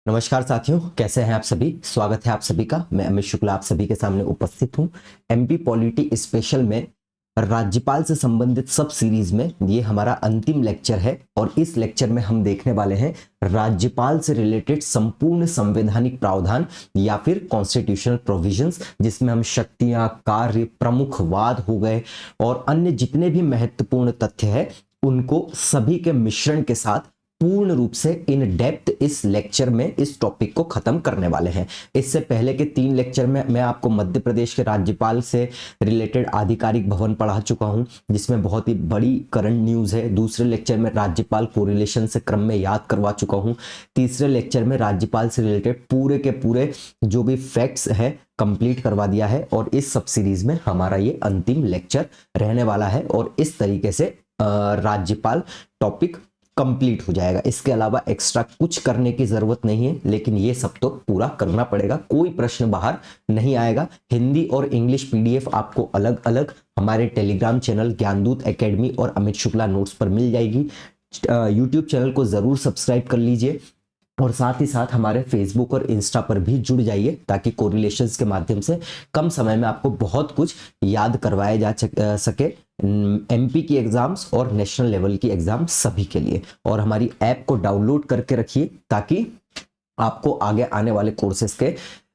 नमस्कार साथियों, कैसे हैं आप सभी। स्वागत है आप सभी का। मैं अमित शुक्ला आप सभी के सामने उपस्थित हूं। एमपी पॉलिटी स्पेशल में राज्यपाल से संबंधित सब सीरीज में ये हमारा अंतिम लेक्चर है और इस लेक्चर में हम देखने वाले हैं राज्यपाल से रिलेटेड संपूर्ण संवैधानिक प्रावधान या फिर कॉन्स्टिट्यूशनल प्रोविजंस, जिसमें हम शक्तियां, कार्य, प्रमुख वाद हो गए और अन्य जितने भी महत्वपूर्ण तथ्य है उनको सभी के मिश्रण के साथ पूर्ण रूप से इन डेप्थ इस लेक्चर में इस टॉपिक को खत्म करने वाले हैं। इससे पहले के 3 लेक्चर में मैं आपको मध्य प्रदेश के राज्यपाल से रिलेटेड आधिकारिक भवन पढ़ा चुका हूं, जिसमें बहुत ही बड़ी करंट न्यूज है। दूसरे लेक्चर में राज्यपाल कोरिलेशन से क्रम में याद करवा चुका हूं। तीसरे लेक्चर में राज्यपाल से रिलेटेड पूरे के पूरे जो भी फैक्ट्स है कंप्लीट करवा दिया है और इस सब सीरीज में हमारा ये अंतिम लेक्चर रहने वाला है और इस तरीके से राज्यपाल टॉपिक कंप्लीट हो जाएगा। इसके अलावा एक्स्ट्रा कुछ करने की जरूरत नहीं है, लेकिन ये सब तो पूरा करना पड़ेगा। कोई प्रश्न बाहर नहीं आएगा। हिंदी और इंग्लिश पीडीएफ आपको अलग अलग हमारे टेलीग्राम चैनल ज्ञानदूत एकेडमी और अमित शुक्ला नोट्स पर मिल जाएगी। यूट्यूब चैनल को जरूर सब्सक्राइब कर लीजिए और साथ ही साथ हमारे फेसबुक और इंस्टा पर भी जुड़ जाइए, ताकि कोरिलेशंस के माध्यम से कम समय में आपको बहुत कुछ याद करवाया जा सके एमपी की एग्जाम्स और नेशनल लेवल की एग्जाम सभी के लिए। और हमारी ऐप को डाउनलोड करके रखिए ताकि आपको आगे आने वाले कोर्सेज के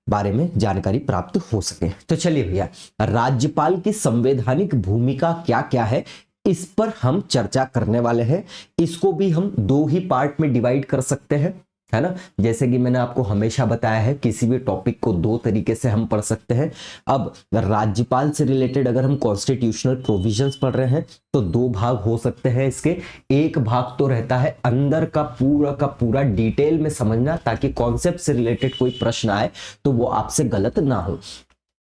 बारे में जानकारी प्राप्त हो सके। तो चलिए भैया, राज्यपाल की संवैधानिक भूमिका क्या क्या है इस पर हम चर्चा करने वाले हैं। इसको भी हम 2 ही पार्ट में डिवाइड कर सकते हैं, है ना। जैसे कि मैंने आपको हमेशा बताया है, किसी भी टॉपिक को 2 तरीके से हम पढ़ सकते हैं। अब राज्यपाल से रिलेटेड अगर हम कॉन्स्टिट्यूशनल प्रोविजंस पढ़ रहे हैं तो 2 भाग हो सकते हैं इसके। एक भाग तो रहता है अंदर का पूरा डिटेल में समझना, ताकि कॉन्सेप्ट से रिलेटेड कोई प्रश्न आए तो वो आपसे गलत ना हो।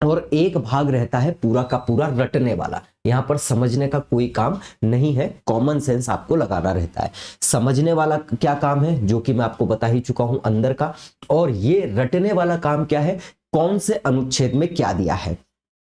और एक भाग रहता है पूरा का पूरा रटने वाला। यहां पर समझने का कोई काम नहीं है, कॉमन सेंस आपको लगाना रहता है। समझने वाला क्या काम है, जो कि मैं आपको बता ही चुका हूं अंदर का। और ये रटने वाला काम क्या है, कौन से अनुच्छेद में क्या दिया है।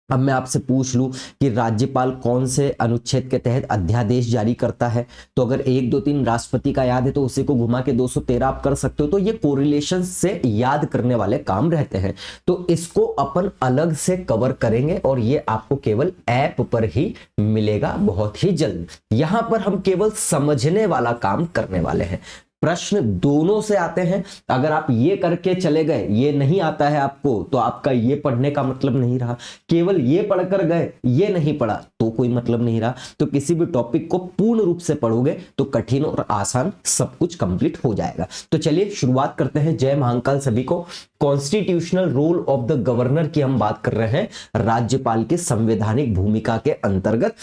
अब मैं आपसे पूछ लूं कि राज्यपाल कौन से अनुच्छेद के तहत अध्यादेश जारी करता है, तो अगर 1 2 3 राष्ट्रपति का याद है तो उसी को घुमा के 213 आप कर सकते हो। तो ये कोरिलेशन से याद करने वाले काम रहते हैं, तो इसको अपन अलग से कवर करेंगे और ये आपको केवल ऐप पर ही मिलेगा बहुत ही जल्द। यहां पर हम केवल समझने वाला काम करने वाले हैं। प्रश्न दोनों से आते हैं। अगर आप ये करके चले गए, ये नहीं आता है आपको, तो आपका ये पढ़ने का मतलब नहीं रहा। केवल ये पढ़कर गए, ये नहीं पढ़ा तो कोई मतलब नहीं रहा। तो किसी भी टॉपिक को पूर्ण रूप से पढ़ोगे तो कठिन और आसान सब कुछ कंप्लीट हो जाएगा। तो चलिए शुरुआत करते हैं। जय महाकाल सभी को। Constitutional role of the governor की हम बात कर रहे हैं राज्यपाल की संवैधानिक भूमिका के अंतर्गत।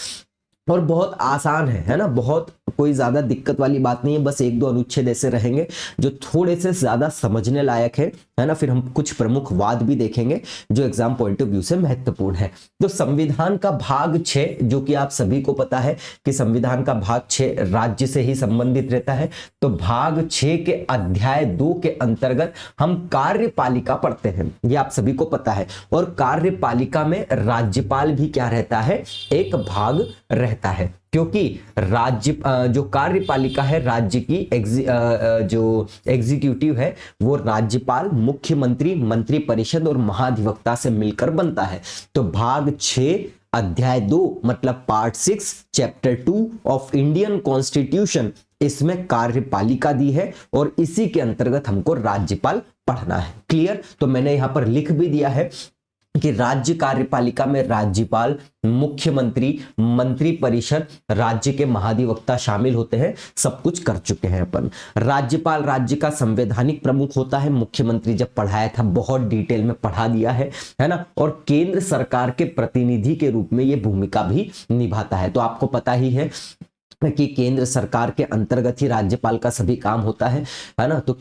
और बहुत आसान है ना, बहुत कोई ज्यादा दिक्कत वाली बात नहीं है। बस 1 2 अनुच्छेद ऐसे रहेंगे जो थोड़े से ज्यादा समझने लायक है ना। फिर हम कुछ प्रमुख वाद भी देखेंगे जो एग्जाम पॉइंट ऑफ व्यू से महत्वपूर्ण है। तो संविधान का भाग 6, जो कि आप सभी को पता है कि संविधान का भाग 6 राज्य से ही संबंधित रहता है। तो भाग 6 के अध्याय 2 के अंतर्गत हम कार्यपालिका पढ़ते हैं, ये आप सभी को पता है। और कार्यपालिका में राज्यपाल भी क्या रहता है, एक भाग रहता है, क्योंकि राज्य जो कार्यपालिका है राज्य की जो एग्जीक्यूटिव है वो राज्यपाल, मुख्यमंत्री, मंत्री परिषद और महाधिवक्ता से मिलकर बनता है। तो भाग 6 अध्याय 2 मतलब part 6 chapter 2 of Indian constitution, इसमें कार्यपालिका दी है और इसी के अंतर्गत हमको राज्यपाल पढ़ना है। क्लियर। तो मैंने यहां पर लिख भी दिया है कि राज्य कार्यपालिका में राज्यपाल, मुख्यमंत्री, मंत्री परिषद, राज्य के महाधिवक्ता शामिल होते हैं। सब कुछ कर चुके हैं अपन। राज्यपाल राज्य का संवैधानिक प्रमुख होता है। मुख्यमंत्री जब पढ़ाया था बहुत डिटेल में पढ़ा दिया है ना। और केंद्र सरकार के प्रतिनिधि के रूप में यह भूमिका भी निभाता है। तो आपको पता ही है कि केंद्र सरकार के अंतर्गत ही राज्यपाल का सभी काम होता है ना। तो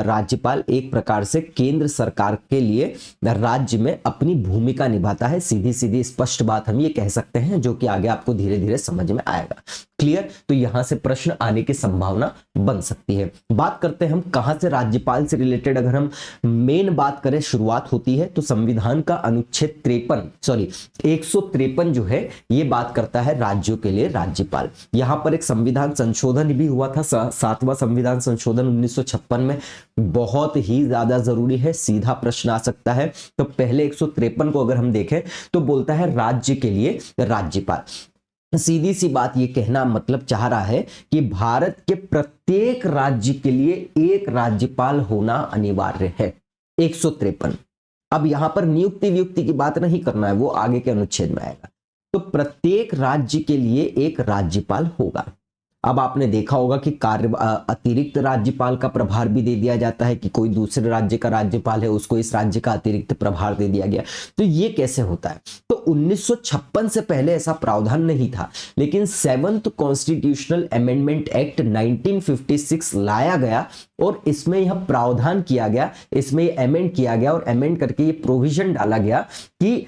राज्यपाल एक प्रकार से केंद्र सरकार के लिए राज्य में अपनी भूमिका निभाता है। सीधी सीधी स्पष्ट बात हम ये कह सकते हैं, जो कि आगे आपको धीरे धीरे समझ में आएगा। क्लियर। तो यहां से प्रश्न आने की संभावना बन सकती है। बात करते हैं हम कहां से राज्यपाल से रिलेटेड, अगर हम मेन बात करें शुरुआत होती है तो संविधान का अनुच्छेद 153 जो है ये बात करता है राज्यों के लिए राज्यपाल। यहां पर एक संविधान संशोधन भी हुआ था, 7वां संविधान संशोधन 1956 में, बहुत ही ज्यादा जरूरी है, सीधा प्रश्न आ सकता है। तो पहले 153 को अगर हम देखें तो बोलता है राज्य के लिए राज्यपाल। सीधी सी बात ये कहना मतलब चाह रहा है कि भारत के प्रत्येक राज्य के लिए एक राज्यपाल होना अनिवार्य है। 153। अब यहां पर नियुक्ति वियुक्ति की बात नहीं करना है, वो आगे के अनुच्छेद में आएगा। तो प्रत्येक राज्य के लिए एक राज्यपाल होगा। अब आपने देखा होगा कि अतिरिक्त राज्यपाल का प्रभार भी दे दिया जाता है कि कोई दूसरे राज्य का राज्यपाल है उसको इस राज्य का अतिरिक्त प्रभार दे दिया गया। तो ये कैसे होता है? तो 1956 से पहले ऐसा प्रावधान नहीं था, लेकिन 7th कॉन्स्टिट्यूशनल अमेंडमेंट एक्ट 1956 लाया गया और इसमें यह प्रावधान किया गया, इसमें अमेंड किया गया और अमेंड करके ये प्रोविजन डाला गया कि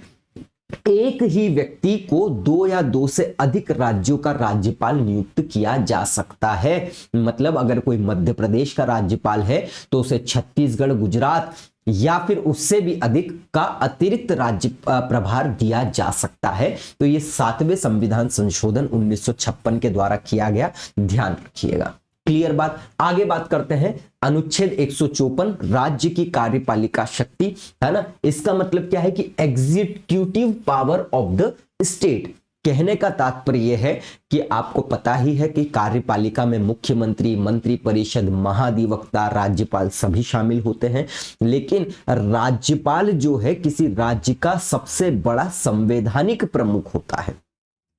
एक ही व्यक्ति को 2 या 2 से अधिक राज्यों का राज्यपाल नियुक्त किया जा सकता है। मतलब अगर कोई मध्य प्रदेश का राज्यपाल है तो उसे छत्तीसगढ़, गुजरात या फिर उससे भी अधिक का अतिरिक्त राज्य प्रभार दिया जा सकता है। तो ये 7वें संविधान संशोधन 1956 के द्वारा किया गया, ध्यान रखिएगा। क्लियर बात। आगे बात करते हैं अनुच्छेद 154 राज्य की कार्यपालिका शक्ति, है ना। इसका मतलब क्या है कि executive power of the state. कहने का तात्पर्य यह है कि आपको पता ही है कि कार्यपालिका में मुख्यमंत्री, मंत्री परिषद, महाधिवक्ता, राज्यपाल सभी शामिल होते हैं, लेकिन राज्यपाल जो है किसी राज्य का सबसे बड़ा संवैधानिक प्रमुख होता है।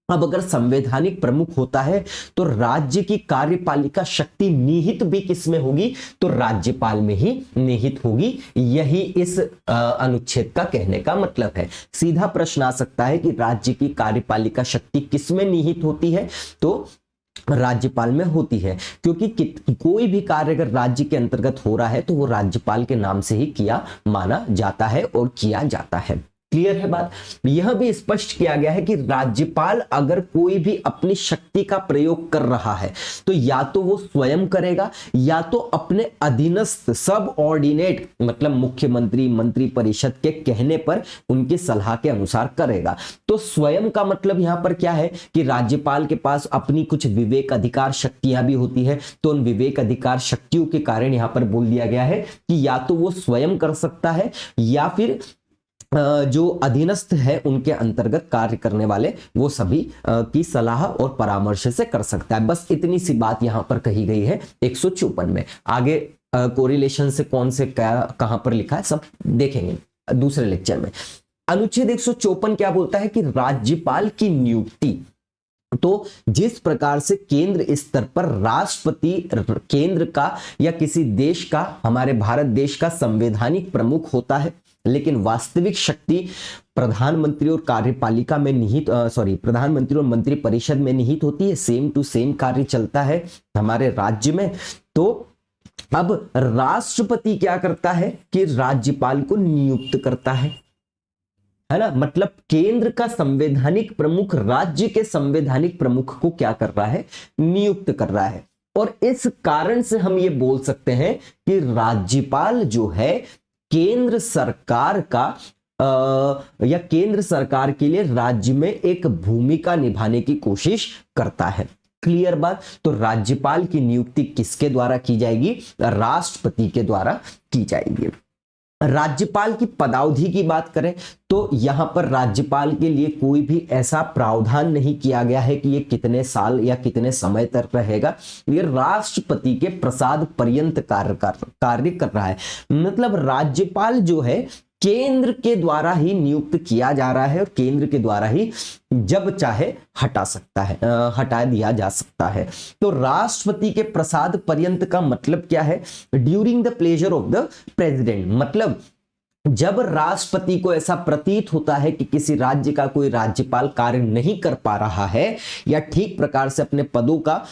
अब अगर संवैधानिक प्रमुख होता है तो राज्य की कार्यपालिका शक्ति निहित भी किसमें होगी? तो राज्यपाल में ही निहित होगी। यही इस अनुच्छेद का कहने का मतलब है। सीधा प्रश्न आ सकता है कि राज्य की कार्यपालिका शक्ति किसमें निहित होती है? तो राज्यपाल में होती है, क्योंकि कोई भी कार्य अगर राज्य के अंतर्गत हो रहा है तो वो राज्यपाल के नाम से ही किया माना जाता है और किया जाता है। क्लियर है बात। यह भी स्पष्ट किया गया है कि राज्यपाल अगर कोई भी अपनी शक्ति का प्रयोग कर रहा है तो या तो वो स्वयं करेगा या तो अपने अधीनस्थ सब ऑर्डिनेट मतलब मुख्यमंत्री, मंत्री परिषद के कहने पर उनकी सलाह के अनुसार करेगा। तो स्वयं का मतलब यहां पर क्या है कि राज्यपाल के पास अपनी कुछ विवेक अधिकार शक्तियां भी होती है, तो उन विवेक अधिकार शक्तियों के कारण यहां पर बोल दिया गया है कि या तो वो स्वयं कर सकता है या फिर जो अधीनस्थ है उनके अंतर्गत कार्य करने वाले वो सभी की सलाह और परामर्श से कर सकता है। बस इतनी सी बात यहां पर कही गई है 154 में। आगे कोरिलेशन से कौन से कहां पर लिखा है सब देखेंगे दूसरे लेक्चर में। अनुच्छेद 154 क्या बोलता है कि राज्यपाल की नियुक्ति, तो जिस प्रकार से केंद्र स्तर पर राष्ट्रपति केंद्र का या किसी देश का, हमारे भारत देश का संवैधानिक प्रमुख होता है, लेकिन वास्तविक शक्ति प्रधानमंत्री और कार्यपालिका में निहित प्रधानमंत्री और मंत्री परिषद में निहित होती है। सेम टू सेम कार्य चलता है हमारे राज्य में। तो अब राष्ट्रपति क्या करता है कि राज्यपाल को नियुक्त करता है ना। मतलब केंद्र का संवैधानिक प्रमुख राज्य के संवैधानिक प्रमुख को क्या कर रहा है? नियुक्त कर रहा है। और इस कारण से हम ये बोल सकते हैं कि राज्यपाल जो है केंद्र सरकार का या केंद्र सरकार के लिए राज्य में एक भूमिका निभाने की कोशिश करता है। क्लियर बात। तो राज्यपाल की नियुक्ति किसके द्वारा की जाएगी? राष्ट्रपति के द्वारा की जाएगी। राज्यपाल की पदावधि की बात करें तो यहां पर राज्यपाल के लिए कोई भी ऐसा प्रावधान नहीं किया गया है कि ये कितने साल या कितने समय तक रहेगा। ये राष्ट्रपति के प्रसाद पर्यंत कार्य कर रहा है। मतलब राज्यपाल जो है केंद्र के द्वारा ही नियुक्त किया जा रहा है और केंद्र के द्वारा ही जब चाहे हटा दिया जा सकता है। तो राष्ट्रपति के प्रसाद पर्यंत का मतलब क्या है? During the pleasure of the president. मतलब जब राष्ट्रपति को ऐसा प्रतीत होता है कि किसी राज्य का कोई राज्यपाल कार्य नहीं कर पा रहा है या ठीक प्रकार से अपने पदों का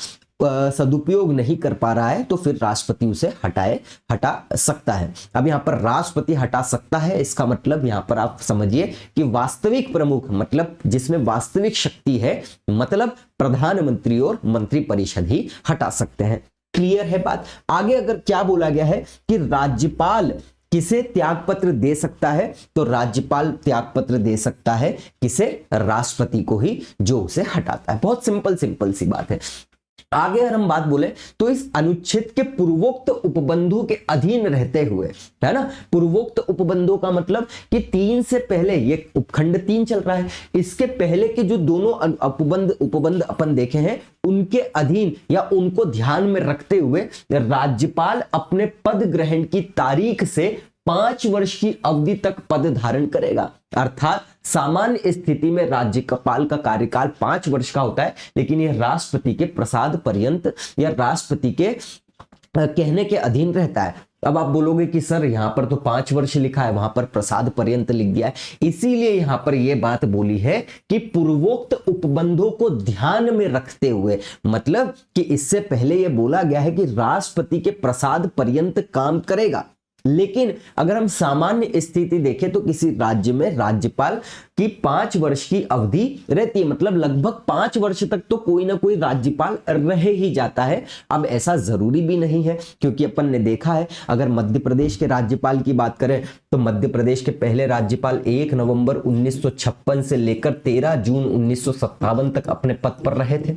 सदुपयोग नहीं कर पा रहा है, तो फिर राष्ट्रपति उसे हटा सकता है। अब यहां पर राष्ट्रपति हटा सकता है, इसका मतलब यहां पर आप समझिए कि वास्तविक प्रमुख मतलब जिसमें वास्तविक शक्ति है, मतलब प्रधानमंत्री और मंत्री परिषद ही हटा सकते हैं। क्लियर है बात। आगे अगर क्या बोला गया है कि राज्यपाल किसे त्यागपत्र दे सकता है, तो राज्यपाल त्यागपत्र दे सकता है किसे, राष्ट्रपति को ही, जो उसे हटाता है। बहुत सिंपल सिंपल सी बात है। आगे अगर हम बात बोले तो इस अनुच्छेद के पूर्वोक्त उपबंधों के अधीन रहते हुए, है ना, पूर्वोक्त उपबंधों का मतलब कि 3 से पहले, ये उपखंड 3 चल रहा है, इसके पहले के जो दोनों उपबंध अपन देखे हैं उनके अधीन या उनको ध्यान में रखते हुए राज्यपाल अपने पद ग्रहण की तारीख से 5 वर्ष की अवधि तक पद धारण करेगा। अर्थात सामान्य स्थिति में राज्यपाल का कार्यकाल 5 वर्ष का होता है, लेकिन यह राष्ट्रपति के प्रसाद पर्यंत या राष्ट्रपति के कहने के अधीन रहता है। अब आप बोलोगे कि सर यहां पर तो 5 वर्ष लिखा है, वहां पर प्रसाद पर्यंत लिख दिया है, इसीलिए यहां पर यह बात बोली है कि पूर्वोक्त उपबंधों को ध्यान में रखते हुए, मतलब कि इससे पहले यह बोला गया है कि राष्ट्रपति के प्रसाद पर्यंत काम करेगा, लेकिन अगर हम सामान्य स्थिति देखें तो किसी राज्य में राज्यपाल की 5 वर्ष की अवधि रहती है, मतलब लगभग 5 वर्ष तक तो कोई ना कोई राज्यपाल रह ही जाता है। अब ऐसा जरूरी भी नहीं है, क्योंकि अपन ने देखा है, अगर मध्य प्रदेश के राज्यपाल की बात करें तो मध्य प्रदेश के पहले राज्यपाल 1 नवंबर 1956 से लेकर 13 जून 1957 तक अपने पद पर रहे थे।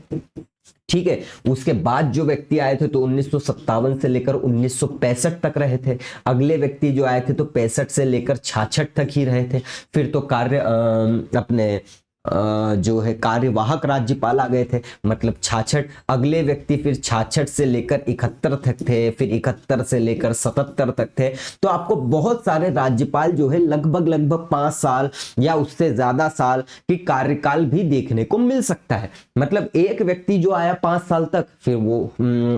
ठीक है, उसके बाद जो व्यक्ति आए थे तो 1957 से लेकर 1965 तक रहे थे। अगले व्यक्ति जो आए थे तो 65 से लेकर 66 तक ही रहे थे। फिर तो अपने जो है कार्यवाहक राज्यपाल आ गए थे, मतलब 66। अगले व्यक्ति फिर 66 से लेकर 71 तक थे, फिर 71 से लेकर 77 तक थे। तो आपको बहुत सारे राज्यपाल जो है लगभग 5 साल या उससे ज्यादा साल की कार्यकाल भी देखने को मिल सकता है। मतलब एक व्यक्ति जो आया 5 साल तक, फिर वो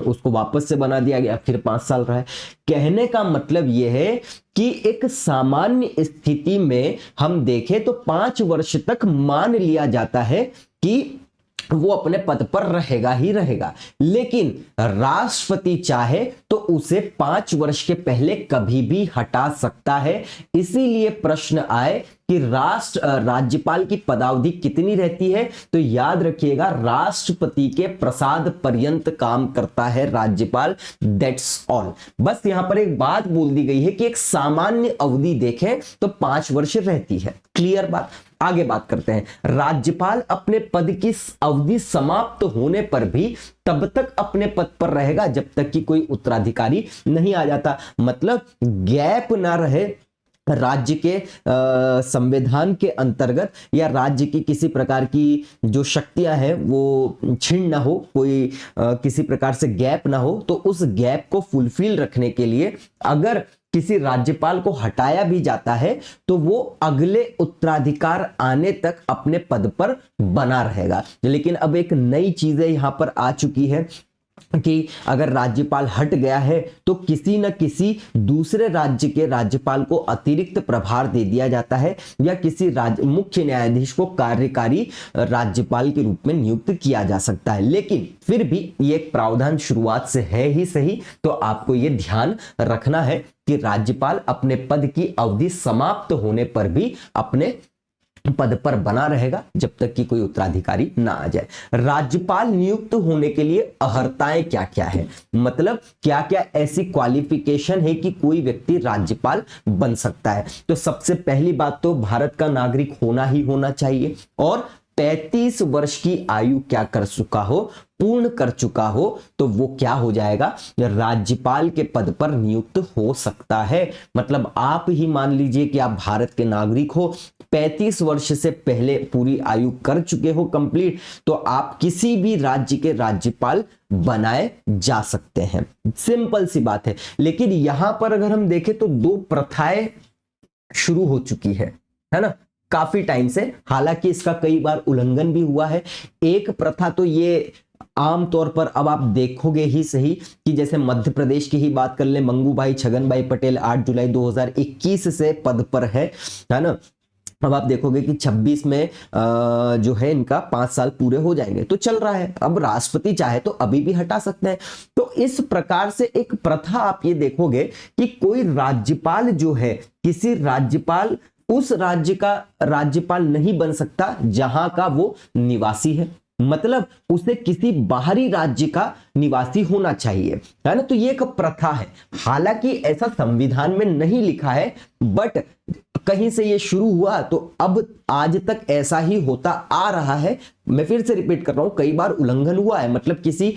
उसको वापस से बना दिया गया, फिर 5 साल रहा। कहने का मतलब यह है कि एक सामान्य स्थिति में हम देखें तो 5 वर्ष तक मान लिया जाता है कि वो अपने पद पर रहेगा ही रहेगा, लेकिन राष्ट्रपति चाहे तो उसे 5 वर्ष के पहले कभी भी हटा सकता है। इसीलिए प्रश्न आए कि राज्यपाल की पदावधि कितनी रहती है, तो याद रखिएगा राष्ट्रपति के प्रसाद पर्यंत काम करता है राज्यपाल, दैट्स ऑल। बस यहां पर एक बात बोल दी गई है कि एक सामान्य अवधि देखें तो 5 वर्ष रहती है। क्लियर बात। आगे बात करते हैं। राज्यपाल अपने पद की अवधि समाप्त होने पर भी तब तक अपने पद पर रहेगा जब तक कि कोई उत्तराधिकारी नहीं आ जाता, मतलब गैप ना रहे राज्य के संविधान के अंतर्गत, या राज्य की किसी प्रकार की जो शक्तियां हैं वो छीन ना हो, कोई किसी प्रकार से गैप ना हो। तो उस गैप को फुलफिल रखने के लिए अगर किसी राज्यपाल को हटाया भी जाता है तो वो अगले उत्तराधिकार आने तक अपने पद पर बना रहेगा। लेकिन अब एक नई चीजें यहां पर आ चुकी है कि अगर राज्यपाल हट गया है तो किसी न किसी दूसरे राज्य के राज्यपाल को अतिरिक्त प्रभार दे दिया जाता है, या किसी मुख्य न्यायाधीश को कार्यकारी राज्यपाल के रूप में नियुक्त किया जा सकता है। लेकिन फिर भी ये एक प्रावधान शुरुआत से है ही सही, तो आपको ये ध्यान रखना है कि राज्यपाल अपने पद की अवधि समाप्त होने पर भी अपने पद पर बना रहेगा जब तक कि कोई उत्तराधिकारी ना आ जाए। राज्यपाल नियुक्त होने के लिए अर्हताएं क्या क्या है, मतलब क्या क्या ऐसी क्वालिफिकेशन है कि कोई व्यक्ति राज्यपाल बन सकता है। तो सबसे पहली बात तो भारत का नागरिक होना ही होना चाहिए, और 35 वर्ष की आयु क्या कर चुका हो, पूर्ण कर चुका हो, तो वो क्या हो जाएगा, राज्यपाल के पद पर नियुक्त हो सकता है। मतलब आप ही मान लीजिए कि आप भारत के नागरिक हो, 35 वर्ष से पहले पूरी आयु कर चुके हो कंप्लीट, तो आप किसी भी राज्य के राज्यपाल बनाए जा सकते हैं। सिंपल सी बात है। लेकिन यहां पर अगर हम देखें तो 2 प्रथाएं शुरू हो चुकी है ना, काफी टाइम से। हालांकि इसका कई बार उल्लंघन भी हुआ है। एक प्रथा तो ये आमतौर पर अब आप देखोगे ही सही कि जैसे मध्य प्रदेश की ही बात कर ले, मंगूभाई छगनभाई पटेल 8 जुलाई 2021 से पद पर है ना। अब आप देखोगे कि 26 में जो है इनका 5 साल पूरे हो जाएंगे, तो चल रहा है। अब राष्ट्रपति चाहे तो अभी भी हटा सकते हैं। तो इस प्रकार से एक प्रथा आप ये देखोगे कि कोई राज्यपाल जो है, किसी राज्यपाल उस राज्य का राज्यपाल नहीं बन सकता जहां का वो निवासी है। मतलब उसे किसी बाहरी राज्य का निवासी होना चाहिए, है ना। तो ये एक प्रथा है, हालांकि ऐसा संविधान में नहीं लिखा है, बट कहीं से ये शुरू हुआ तो अब आज तक ऐसा ही होता आ रहा है। मैं फिर से रिपीट कर रहा हूं, कई बार उल्लंघन हुआ है, मतलब किसी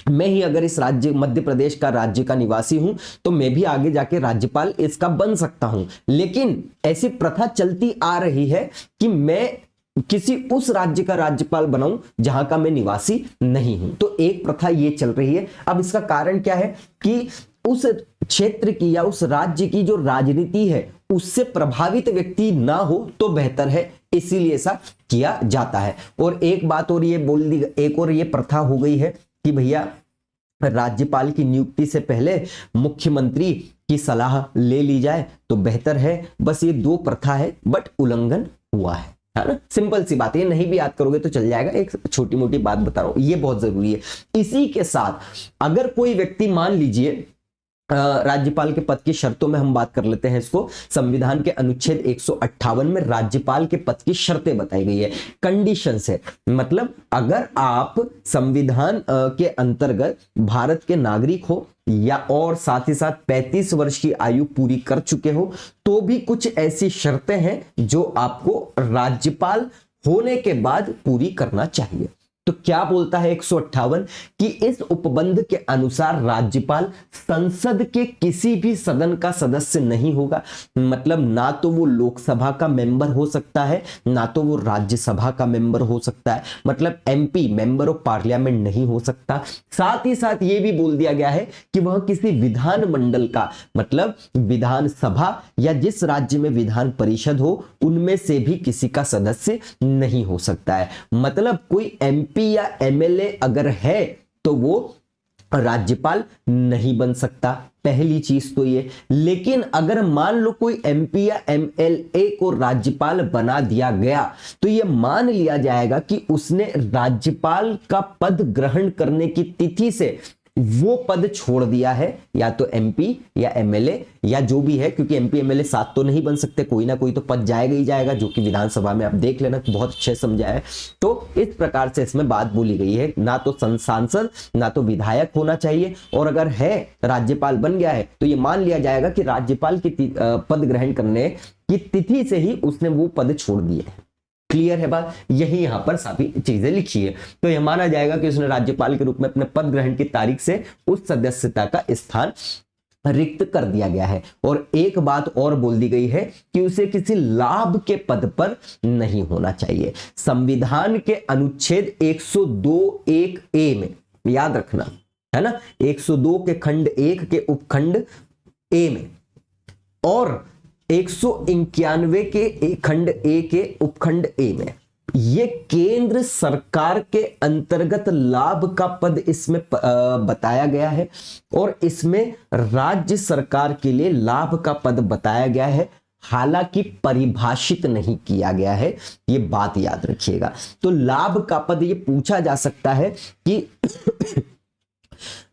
मैं ही अगर इस राज्य मध्य प्रदेश का राज्य का निवासी हूं तो मैं भी आगे जाके राज्यपाल इसका बन सकता हूं, लेकिन ऐसी प्रथा चलती आ रही है कि मैं किसी उस राज्य का राज्यपाल बनाऊं जहां का मैं निवासी नहीं हूं। तो एक प्रथा ये चल रही है। अब इसका कारण क्या है कि उस क्षेत्र की या उस राज्य की जो राजनीति है उससे प्रभावित व्यक्ति ना हो तो बेहतर है, इसीलिए ऐसा किया जाता है। और एक बात और ये बोल दी, एक और ये प्रथा हो गई है कि भैया राज्यपाल की नियुक्ति से पहले मुख्यमंत्री की सलाह ले ली जाए तो बेहतर है। बस ये दो प्रथा है, बट उल्लंघन हुआ है ना। सिंपल सी बात है, ये नहीं भी याद करोगे तो चल जाएगा, एक छोटी मोटी बात बता रहा हूं, ये बहुत जरूरी है। इसी के साथ अगर कोई व्यक्ति, मान लीजिए राज्यपाल के पद की शर्तों में हम बात कर लेते हैं इसको। संविधान के अनुच्छेद 158 में राज्यपाल के पद की शर्तें बताई गई है, कंडीशंस है। मतलब अगर आप संविधान के अंतर्गत भारत के नागरिक हो या और साथ ही साथ 35 वर्ष की आयु पूरी कर चुके हो तो भी कुछ ऐसी शर्तें हैं जो आपको राज्यपाल होने के बाद पूरी करना चाहिए। तो क्या बोलता है 158 कि इस उपबंध के अनुसार राज्यपाल संसद के किसी भी सदन का सदस्य नहीं होगा। मतलब ना तो वो लोकसभा का मेंबर हो सकता है, ना तो वो राज्यसभा का मेंबर हो सकता है, मतलब एमपी मेंबर ऑफ पार्लियामेंट नहीं हो सकता। साथ ही साथ ये भी बोल दिया गया है कि वह किसी विधान मंडल का, मतलब विधानसभा या जिस राज्य में विधान परिषद हो उनमें से भी किसी का सदस्य नहीं हो सकता है। मतलब कोई एमपी या एमएलए अगर है तो वो राज्यपाल नहीं बन सकता, पहली चीज तो ये। लेकिन अगर मान लो कोई एमपी या एमएलए को राज्यपाल बना दिया गया तो ये मान लिया जाएगा कि उसने राज्यपाल का पद ग्रहण करने की तिथि से वो पद छोड़ दिया है, या तो एमपी या एमएलए या जो भी है, क्योंकि एमपी एमएलए साथ तो नहीं बन सकते, कोई ना कोई तो पद जाएगा ही जाएगा, जो कि विधानसभा में आप देख लेना, बहुत अच्छे समझा है। तो इस प्रकार से इसमें बात बोली गई है, ना तो सांसद ना तो विधायक होना चाहिए, और अगर है राज्यपाल बन गया है तो ये मान लिया जाएगा कि राज्यपाल की पद ग्रहण करने की तिथि से ही उसने वो पद छोड़ दिए है। क्लियर है बात, यही यहां पर सभी चीजें लिखी है। तो यह माना जाएगा कि उसने राज्यपाल के रूप में अपने पद ग्रहण की तारीख से उस सदस्यता का स्थान रिक्त कर दिया गया है। और एक बात और बोल दी गई है कि उसे किसी लाभ के पद पर नहीं होना चाहिए। संविधान के अनुच्छेद 102(1)(a) में याद रखना है ना, 102 के खंड 1 के उपखंड ए में और 191 के खंड ए के उपखंड ए में ये केंद्र सरकार के अंतर्गत लाभ का पद इसमें बताया गया है, और इसमें राज्य सरकार के लिए लाभ का पद बताया गया है, हालांकि परिभाषित नहीं किया गया है, ये बात याद रखिएगा। तो लाभ का पद ये पूछा जा सकता है कि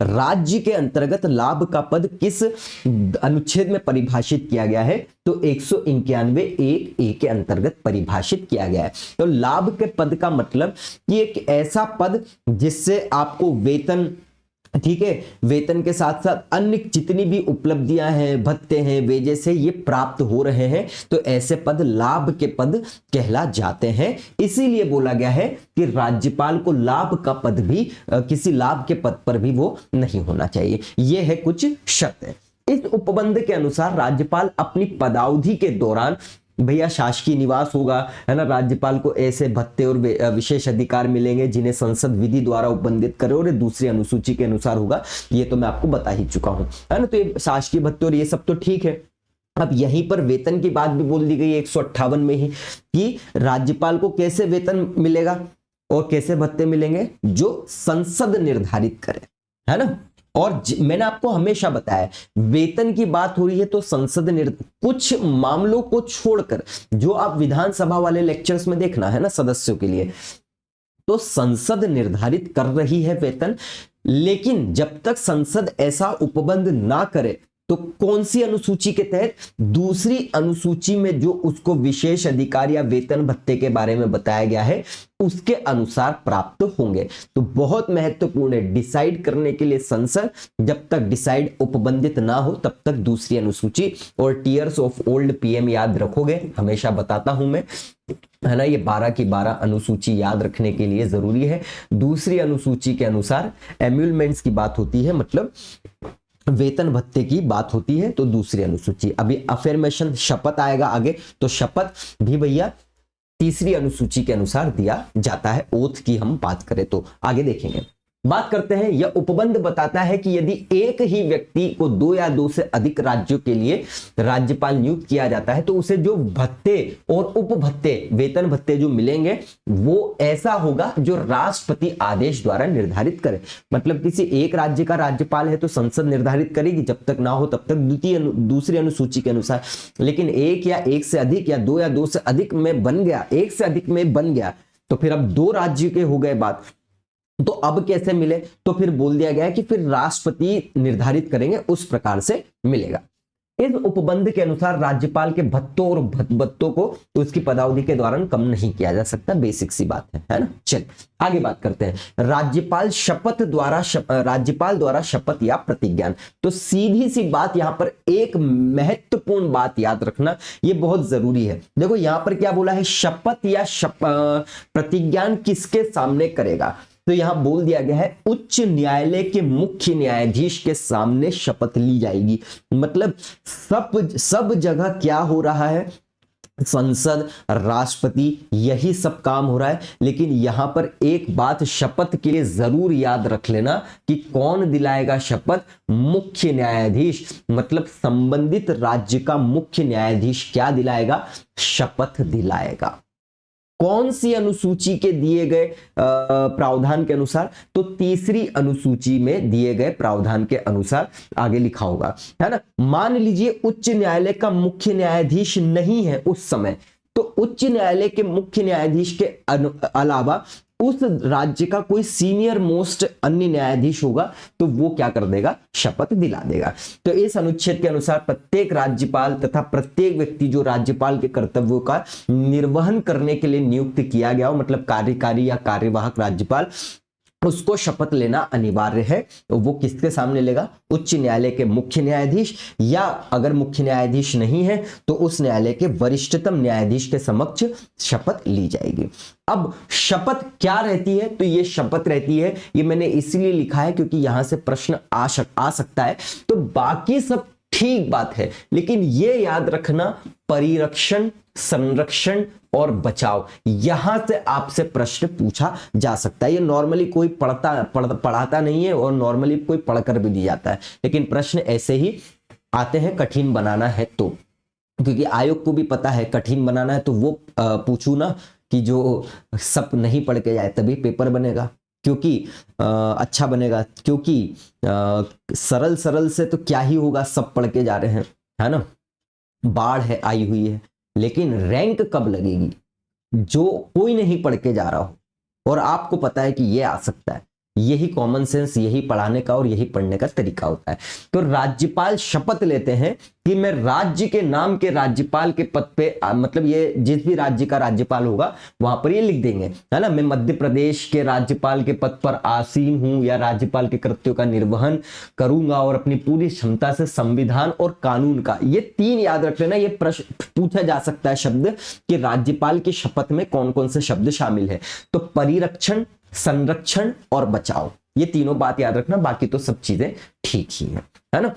राज्य के अंतर्गत लाभ का पद किस अनुच्छेद में परिभाषित किया गया है, तो 191(1)(a) के अंतर्गत परिभाषित किया गया है। तो लाभ के पद का मतलब कि एक ऐसा पद जिससे आपको वेतन, ठीक है, वेतन के साथ साथ अन्य जितनी भी उपलब्धियां हैं, भत्ते हैं, वेजेस है, ये प्राप्त हो रहे हैं, तो ऐसे पद लाभ के पद कहला जाते हैं। इसीलिए बोला गया है कि राज्यपाल को लाभ का पद भी, किसी लाभ के पद पर भी वो नहीं होना चाहिए। ये है कुछ शर्तें। इस उपबंध के अनुसार राज्यपाल अपनी पदावधि के दौरान, भैया शासकीय निवास होगा, है ना, राज्यपाल को ऐसे भत्ते और विशेष अधिकार मिलेंगे जिन्हें संसद विधि द्वारा उपबंधित करे, और दूसरी अनुसूची के अनुसार होगा, ये तो मैं आपको बता ही चुका हूं, है ना। तो ये शासकीय भत्ते और ये सब तो ठीक है। अब यहीं पर वेतन की बात भी बोल दी गई है 158 में ही कि राज्यपाल को कैसे वेतन मिलेगा और कैसे भत्ते मिलेंगे, जो संसद निर्धारित करे, है ना। और मैंने आपको हमेशा बताया वेतन की बात हो रही है तो संसद कुछ मामलों को छोड़कर, जो आप विधानसभा वाले लेक्चर्स में देखना है ना सदस्यों के लिए, तो संसद निर्धारित कर रही है वेतन। लेकिन जब तक संसद ऐसा उपबंध ना करे तो कौन सी अनुसूची के तहत? दूसरी अनुसूची में जो उसको विशेष अधिकार या वेतन भत्ते के बारे में बताया गया है उसके अनुसार प्राप्त होंगे। तो बहुत महत्वपूर्ण है, डिसाइड करने के लिए संसद जब तक डिसाइड उपबंधित ना हो तब तक दूसरी अनुसूची। और टीयर्स ऑफ ओल्ड पीएम याद रखोगे, हमेशा बताता हूं मैं, है ना, ये 12 की 12 अनुसूची याद रखने के लिए जरूरी है। दूसरी अनुसूची के अनुसार एम्यूलमेंट्स की बात होती है, मतलब वेतन भत्ते की बात होती है, तो दूसरी अनुसूची। अभी अफर्मेशन शपथ आएगा आगे, तो शपथ भी भैया तीसरी अनुसूची के अनुसार दिया जाता है। ओथ की हम बात करें तो आगे देखेंगे। बात करते हैं, यह उपबंध बताता है कि यदि एक ही व्यक्ति को 2 या 2 से अधिक राज्यों के लिए राज्यपाल नियुक्त किया जाता है तो उसे जो भत्ते और उपभत्ते, वेतन भत्ते जो मिलेंगे वो ऐसा होगा जो राष्ट्रपति आदेश द्वारा निर्धारित करे। मतलब किसी एक राज्य का राज्यपाल है तो संसद निर्धारित करेगी, जब तक ना हो तब तक दूसरी अनुसूची के अनुसार। लेकिन एक या एक से अधिक या 2 या 2 से अधिक में बन गया, एक से अधिक में बन गया, तो फिर अब 2 राज्य के हो गए बात, तो अब कैसे मिले? तो फिर बोल दिया गया है कि फिर राष्ट्रपति निर्धारित करेंगे, उस प्रकार से मिलेगा। इस उपबंध के अनुसार राज्यपाल के भत्तों और भत्तों को उसकी पदावधि के दौरान कम नहीं किया जा सकता, बेसिक सी बात है ना। चल आगे बात करते हैं। राज्यपाल द्वारा शपथ या प्रतिज्ञान। तो सीधी सी बात, यहां पर एक महत्वपूर्ण बात याद रखना, ये बहुत जरूरी है। देखो यहां पर क्या बोला है, शपथ या प्रतिज्ञान किसके सामने करेगा? तो यहां बोल दिया गया है उच्च न्यायालय के मुख्य न्यायाधीश के सामने शपथ ली जाएगी। मतलब सब जगह क्या हो रहा है, संसद, राष्ट्रपति, यही सब काम हो रहा है। लेकिन यहां पर एक बात शपथ के लिए जरूर याद रख लेना कि कौन दिलाएगा शपथ? मुख्य न्यायाधीश। मतलब संबंधित राज्य का मुख्य न्यायाधीश क्या दिलाएगा? शपथ दिलाएगा। कौन सी अनुसूची के दिए गए प्रावधान के अनुसार? तो तीसरी अनुसूची में दिए गए प्रावधान के अनुसार आगे लिखा होगा, है ना। मान लीजिए उच्च न्यायालय का मुख्य न्यायाधीश नहीं है उस समय, तो उच्च न्यायालय के मुख्य न्यायाधीश के अलावा उस राज्य का कोई सीनियर मोस्ट अन्य न्यायाधीश होगा तो वो क्या कर देगा? शपथ दिला देगा। तो इस अनुच्छेद के अनुसार प्रत्येक राज्यपाल तथा प्रत्येक व्यक्ति जो राज्यपाल के कर्तव्यों का निर्वहन करने के लिए नियुक्त किया गया हो, मतलब कार्यकारी या कार्यवाहक राज्यपाल, उसको शपथ लेना अनिवार्य है। तो वो किसके सामने लेगा? उच्च न्यायालय के मुख्य न्यायाधीश, या अगर मुख्य न्यायाधीश नहीं है तो उस न्यायालय के वरिष्ठतम न्यायाधीश के समक्ष शपथ ली जाएगी। अब शपथ क्या रहती है? तो ये शपथ रहती है, ये मैंने इसलिए लिखा है क्योंकि यहां से प्रश्न आ सकता है। तो बाकी सब ठीक बात है, लेकिन ये याद रखना, परिरक्षण, संरक्षण और बचाव, यहां से आपसे प्रश्न पूछा जा सकता है। ये नॉर्मली कोई पढ़ाता नहीं है और नॉर्मली कोई पढ़कर भी नहीं जाता है, लेकिन प्रश्न ऐसे ही आते हैं कठिन बनाना है तो, क्योंकि आयोग को भी पता है कठिन बनाना है तो वो पूछू ना कि जो सब नहीं पढ़ के जाए तभी पेपर बनेगा, क्योंकि अच्छा बनेगा, क्योंकि सरल से तो क्या ही होगा, सब पढ़ के जा रहे हैं, है ना। बाढ़ है आई हुई है, लेकिन रैंक कब लगेगी? जो कोई नहीं पढ़ के जा रहा हो और आपको पता है कि ये आ सकता है। यही कॉमन सेंस, यही पढ़ाने का और यही पढ़ने का तरीका होता है। तो राज्यपाल शपथ लेते हैं कि मैं राज्य के नाम के राज्यपाल के पद पे, मतलब ये जिस भी राज्य का राज्यपाल होगा वहां पर ये लिख देंगे, है ना, मैं मध्य प्रदेश के राज्यपाल के पद पर आसीन हूं या राज्यपाल के कृत्यों का निर्वहन करूंगा और अपनी पूरी क्षमता से संविधान और कानून का, ये 3 याद रख लेना। ये प्रश्न पूछा जा सकता है शब्द कि राज्यपाल की शपथ में कौन कौन से शब्द शामिल है। तो परिरक्षण, संरक्षण और बचाव, ये तीनों बात याद रखना, बाकी तो सब चीजें ठीक ही है ना।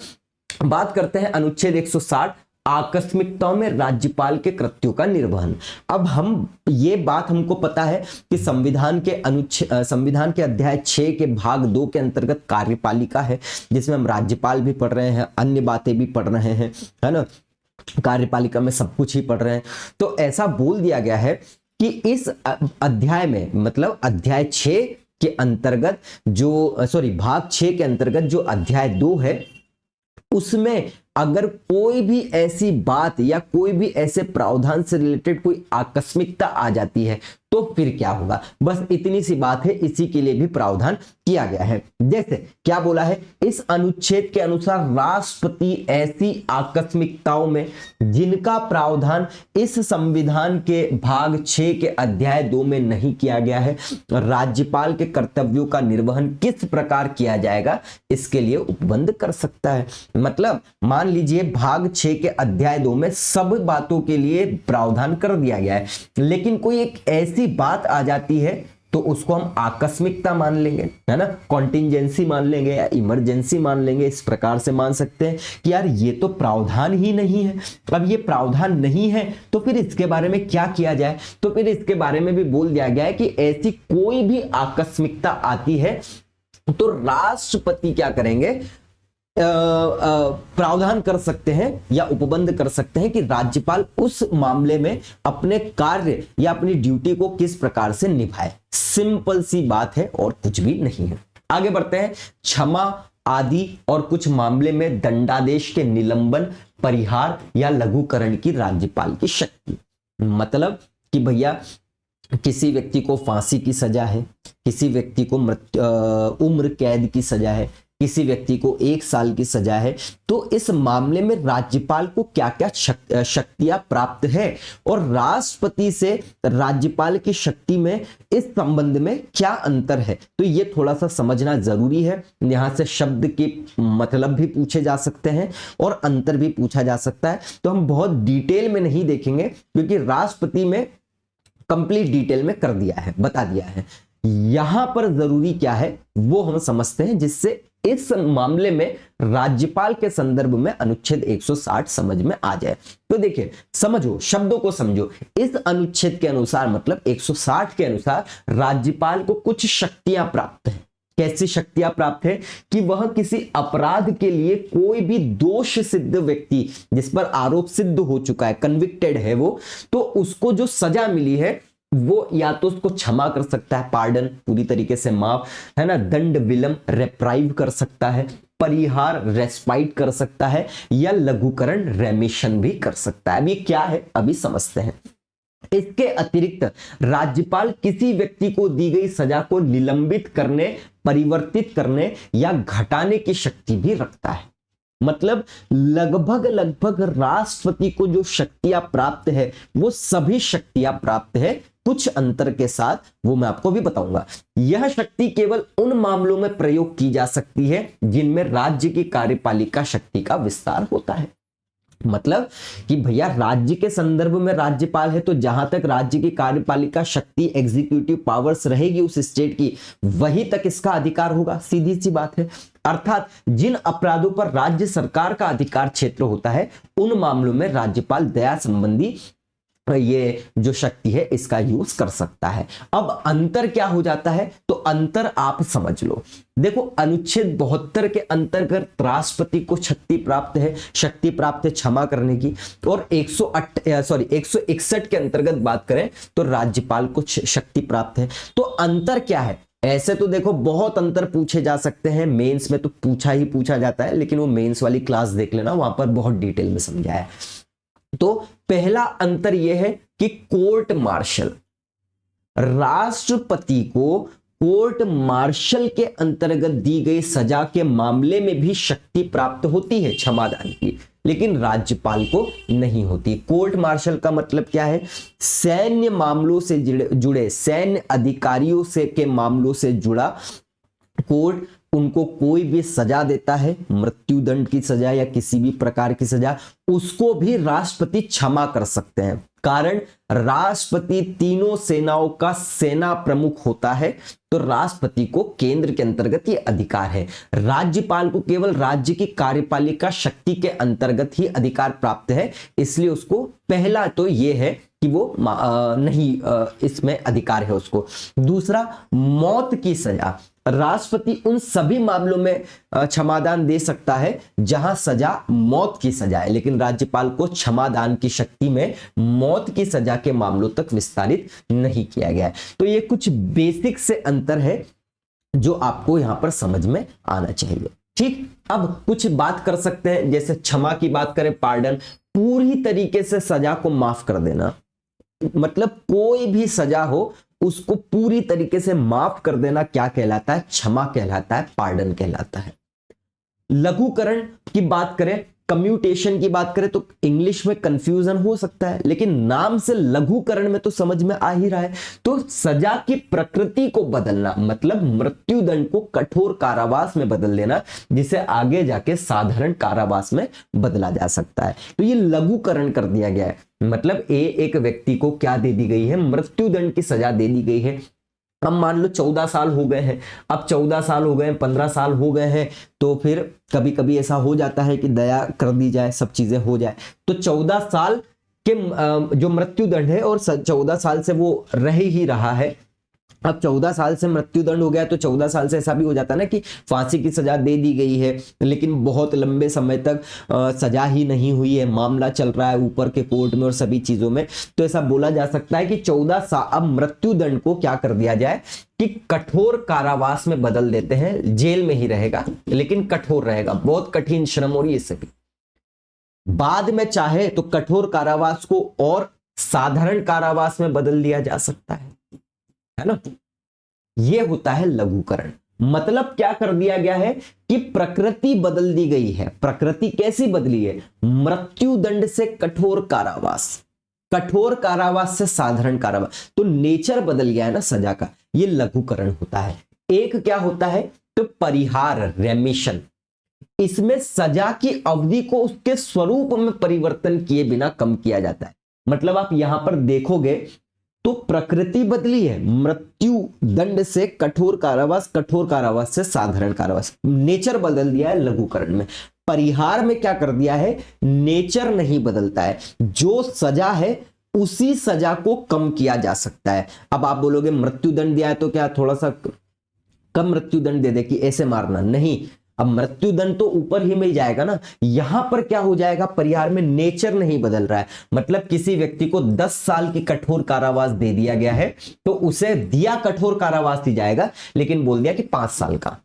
बात करते हैं अनुच्छेद 160, आकस्मिकताओं में राज्यपाल के कृत्यों का निर्वहन। अब हम ये बात हमको पता है कि संविधान के अध्याय 6 के भाग 2 के अंतर्गत कार्यपालिका है, जिसमें हम राज्यपाल भी पढ़ रहे हैं, अन्य बातें भी पढ़ रहे हैं, है ना। कार्यपालिका में सब कुछ ही पढ़ रहे हैं। तो ऐसा बोल दिया गया है कि इस अध्याय में, मतलब अध्याय 6 के अंतर्गत जो भाग 6 के अंतर्गत जो अध्याय 2 है उसमें अगर कोई भी ऐसी बात या कोई भी ऐसे प्रावधान से रिलेटेड कोई आकस्मिकता आ जाती है तो फिर क्या होगा, बस इतनी सी बात है, इसी के लिए भी प्रावधान किया गया है। जैसे क्या बोला है, इस अनुच्छेद के अनुसार राष्ट्रपति ऐसी आकस्मिकताओं में जिनका प्रावधान इस संविधान के भाग 6 के अध्याय 2 में नहीं किया गया है, राज्यपाल के कर्तव्यों का निर्वहन किस प्रकार किया जाएगा, इसके लिए उपबंध कर सकता है। मतलब मान लीजिए भाग 6 के अध्याय 2 में सब बातों के लिए प्रावधान कर दिया गया है, लेकिन कोई एक ऐसी बात आ जाती है तो उसको हम आकस्मिकता मान लेंगे, है ना, कॉन्टिंजेंसी मान लेंगे या इमरजेंसी मान लेंगे। इस प्रकार से मान सकते हैं कि यार ये तो प्रावधान ही नहीं है। अब ये प्रावधान नहीं है तो फिर इसके बारे में क्या किया जाए, तो फिर इसके बारे में भी बोल दिया गया है कि ऐसी कोई भी आकस्मिकता आती है तो राष्ट्रपति क्या करेंगे, प्रावधान कर सकते हैं या उपबंध कर सकते हैं कि राज्यपाल उस मामले में अपने कार्य या अपनी ड्यूटी को किस प्रकार से निभाए। सिंपल सी बात है और कुछ भी नहीं है। आगे बढ़ते हैं। क्षमा आदि और कुछ मामले में दंडादेश के निलंबन, परिहार या लघुकरण की राज्यपाल की शक्ति। मतलब कि भैया किसी व्यक्ति को फांसी की सजा है, किसी व्यक्ति को उम्र कैद की सजा है, किसी व्यक्ति को 1 साल की सजा है, तो इस मामले में राज्यपाल को क्या क्या शक्तियां प्राप्त है और राष्ट्रपति से राज्यपाल की शक्ति में इस संबंध में क्या अंतर है, तो ये थोड़ा सा समझना जरूरी है। यहां से शब्द के मतलब भी पूछे जा सकते हैं और अंतर भी पूछा जा सकता है, तो हम बहुत डिटेल में नहीं देखेंगे क्योंकि राष्ट्रपति में कंप्लीट डिटेल में कर दिया है, बता दिया है। यहां पर जरूरी क्या है वो हम समझते हैं, जिससे इस मामले में राज्यपाल के संदर्भ में अनुच्छेद 160 समझ में आ जाए। तो देखिए, समझो, शब्दों को समझो। इस अनुच्छेद के अनुसार मतलब 160 के अनुसार राज्यपाल को कुछ शक्तियां प्राप्त हैं। कैसी शक्तियां प्राप्त है कि वह किसी अपराध के लिए कोई भी दोष सिद्ध व्यक्ति जिस पर आरोप सिद्ध हो चुका है, कन्विक्टेड है वो, तो उसको जो सजा मिली है वो या तो उसको क्षमा कर सकता है, पार्डन, पूरी तरीके से माफ, है ना, दंड विलंब, रेप्राइव कर सकता है, परिहार, रेस्पाइट कर सकता है, या लघुकरण, रेमिशन भी कर सकता है। अब ये क्या है अभी समझते हैं। इसके अतिरिक्त राज्यपाल किसी व्यक्ति को दी गई सजा को निलंबित करने, परिवर्तित करने या घटाने की शक्ति भी रखता है। मतलब लगभग राष्ट्रपति को जो शक्तियां प्राप्त है वो सभी शक्तियां प्राप्त है, कुछ अंतर के साथ, वो मैं आपको भी बताऊंगा। यह शक्ति केवल उन मामलों में प्रयोग की जा सकती है जिनमें राज्य की कार्यपालिका शक्ति का विस्तार होता है। मतलब कि भैया राज्य के संदर्भ में राज्यपाल है तो जहां तक राज्य की कार्यपालिका शक्ति, एग्जीक्यूटिव पावर्स रहेगी उस स्टेट की, वहीं तक इसका अधिकार होगा। सीधी सी बात है। अर्थात जिन अपराधों पर राज्य सरकार का अधिकार क्षेत्र होता है उन मामलों में राज्यपाल दया संबंधी ये जो शक्ति है इसका यूज कर सकता है। अब अंतर क्या हो जाता है, तो अंतर आप समझ लो। देखो, अनुच्छेद 72 के अंतर्गत राष्ट्रपति को शक्ति प्राप्त है क्षमा करने की, और 161 के अंतर्गत बात करें तो राज्यपाल को शक्ति प्राप्त है। तो अंतर क्या है? ऐसे तो देखो बहुत अंतर पूछे जा सकते हैं, मेंस में तो पूछा जाता है, लेकिन वो मेंस वाली क्लास देख लेना, वहां पर बहुत डिटेल में समझाया है। तो पहला अंतर यह है कि कोर्ट मार्शल, राष्ट्रपति को कोर्ट मार्शल के अंतर्गत दी गई सजा के मामले में भी शक्ति प्राप्त होती है क्षमादान की, लेकिन राज्यपाल को नहीं होती। कोर्ट मार्शल का मतलब क्या है? सैन्य मामलों से जुड़े सैन्य अधिकारियों से के मामलों से जुड़ा कोर्ट उनको कोई भी सजा देता है, मृत्युदंड की सजा या किसी भी प्रकार की सजा, उसको भी राष्ट्रपति क्षमा कर सकते हैं। कारण राष्ट्रपति तीनों सेनाओं का सेना प्रमुख होता है, तो राष्ट्रपति को केंद्र के अंतर्गत ये अधिकार है। राज्यपाल को केवल राज्य की कार्यपालिका शक्ति के अंतर्गत ही अधिकार प्राप्त है, इसलिए उसको पहला तो ये है कि वो नहीं इसमें अधिकार है उसको। दूसरा, मौत की सजा, राष्ट्रपति उन सभी मामलों में क्षमादान दे सकता है जहां सजा मौत की सजा है, लेकिन राज्यपाल को क्षमादान की शक्ति में मौत की सजा के मामलों तक विस्तारित नहीं किया गया है। तो ये कुछ बेसिक से अंतर है जो आपको यहां पर समझ में आना चाहिए। ठीक, अब कुछ बात कर सकते हैं, जैसे क्षमा की बात करें, पार्डन, पूरी तरीके से सजा को माफ कर देना, मतलब कोई भी सजा हो उसको पूरी तरीके से माफ कर देना क्या कहलाता है? क्षमा कहलाता है, पार्डन कहलाता है। लघुकरण की बात करें, कम्यूटेशन की बात करें, तो इंग्लिश में कंफ्यूजन हो सकता है, लेकिन नाम से लघुकरण में तो समझ में आ ही रहा है। तो सजा की प्रकृति को बदलना, मतलब मृत्युदंड को कठोर कारावास में बदल देना, जिसे आगे जाके साधारण कारावास में बदला जा सकता है। तो ये लघुकरण कर दिया गया है, मतलब एक व्यक्ति को क्या दे दी गई है? मृत्युदंड की सजा दे दी गई है। अब मान लो 14 साल हो गए हैं, अब 14 साल हो गए हैं, 15 साल हो गए हैं, तो फिर कभी कभी ऐसा हो जाता है कि दया कर दी जाए, सब चीजें हो जाए। तो 14 साल के जो मृत्युदंड है और 14 साल से वो रह ही रहा है। अब 14 साल से मृत्युदंड हो गया, तो 14 साल से ऐसा भी हो जाता है ना कि फांसी की सजा दे दी गई है, लेकिन बहुत लंबे समय तक सजा ही नहीं हुई है, मामला चल रहा है ऊपर के कोर्ट में और सभी चीजों में। तो ऐसा बोला जा सकता है कि 14 साल, अब मृत्युदंड को क्या कर दिया जाए कि कठोर कारावास में बदल देते हैं। जेल में ही रहेगा लेकिन कठोर रहेगा, बहुत कठिन श्रम हो रही है इससे भी। बाद में चाहे तो कठोर कारावास को और साधारण कारावास में बदल दिया जा सकता है ना। यह होता है लघुकरण। मतलब क्या कर दिया गया है कि प्रकृति बदल दी गई है। प्रकृति कैसी बदली है? मृत्युदंड से कठोर कारावास, कठोर कारावास से साधारण कारावास, तो नेचर बदल गया है ना सजा का। यह लघुकरण होता है। एक क्या होता है? तो परिहार, रेमिशन। इसमें सजा की अवधि को उसके स्वरूप में परिवर्तन किए बिना कम किया जाता है। मतलब आप यहां पर देखोगे तो प्रकृति बदली है, मृत्यु दंड से कठोर कारावास, कठोर कारावास से साधारण कारावास, नेचर बदल दिया है लघुकरण में। परिहार में क्या कर दिया है? नेचर नहीं बदलता है, जो सजा है उसी सजा को कम किया जा सकता है। अब आप बोलोगे मृत्युदंड दिया है तो क्या थोड़ा सा कम मृत्युदंड दे दे कि ऐसे मारना? नहीं, अब मृत्युदंड तो ऊपर ही मिल जाएगा ना। यहां पर क्या हो जाएगा? परिहार में नेचर नहीं बदल रहा है। मतलब किसी व्यक्ति को 10 साल की कठोर कारावास दे दिया गया है, तो उसे दिया कठोर कारावास ही जाएगा, लेकिन बोल दिया कि 5 साल का।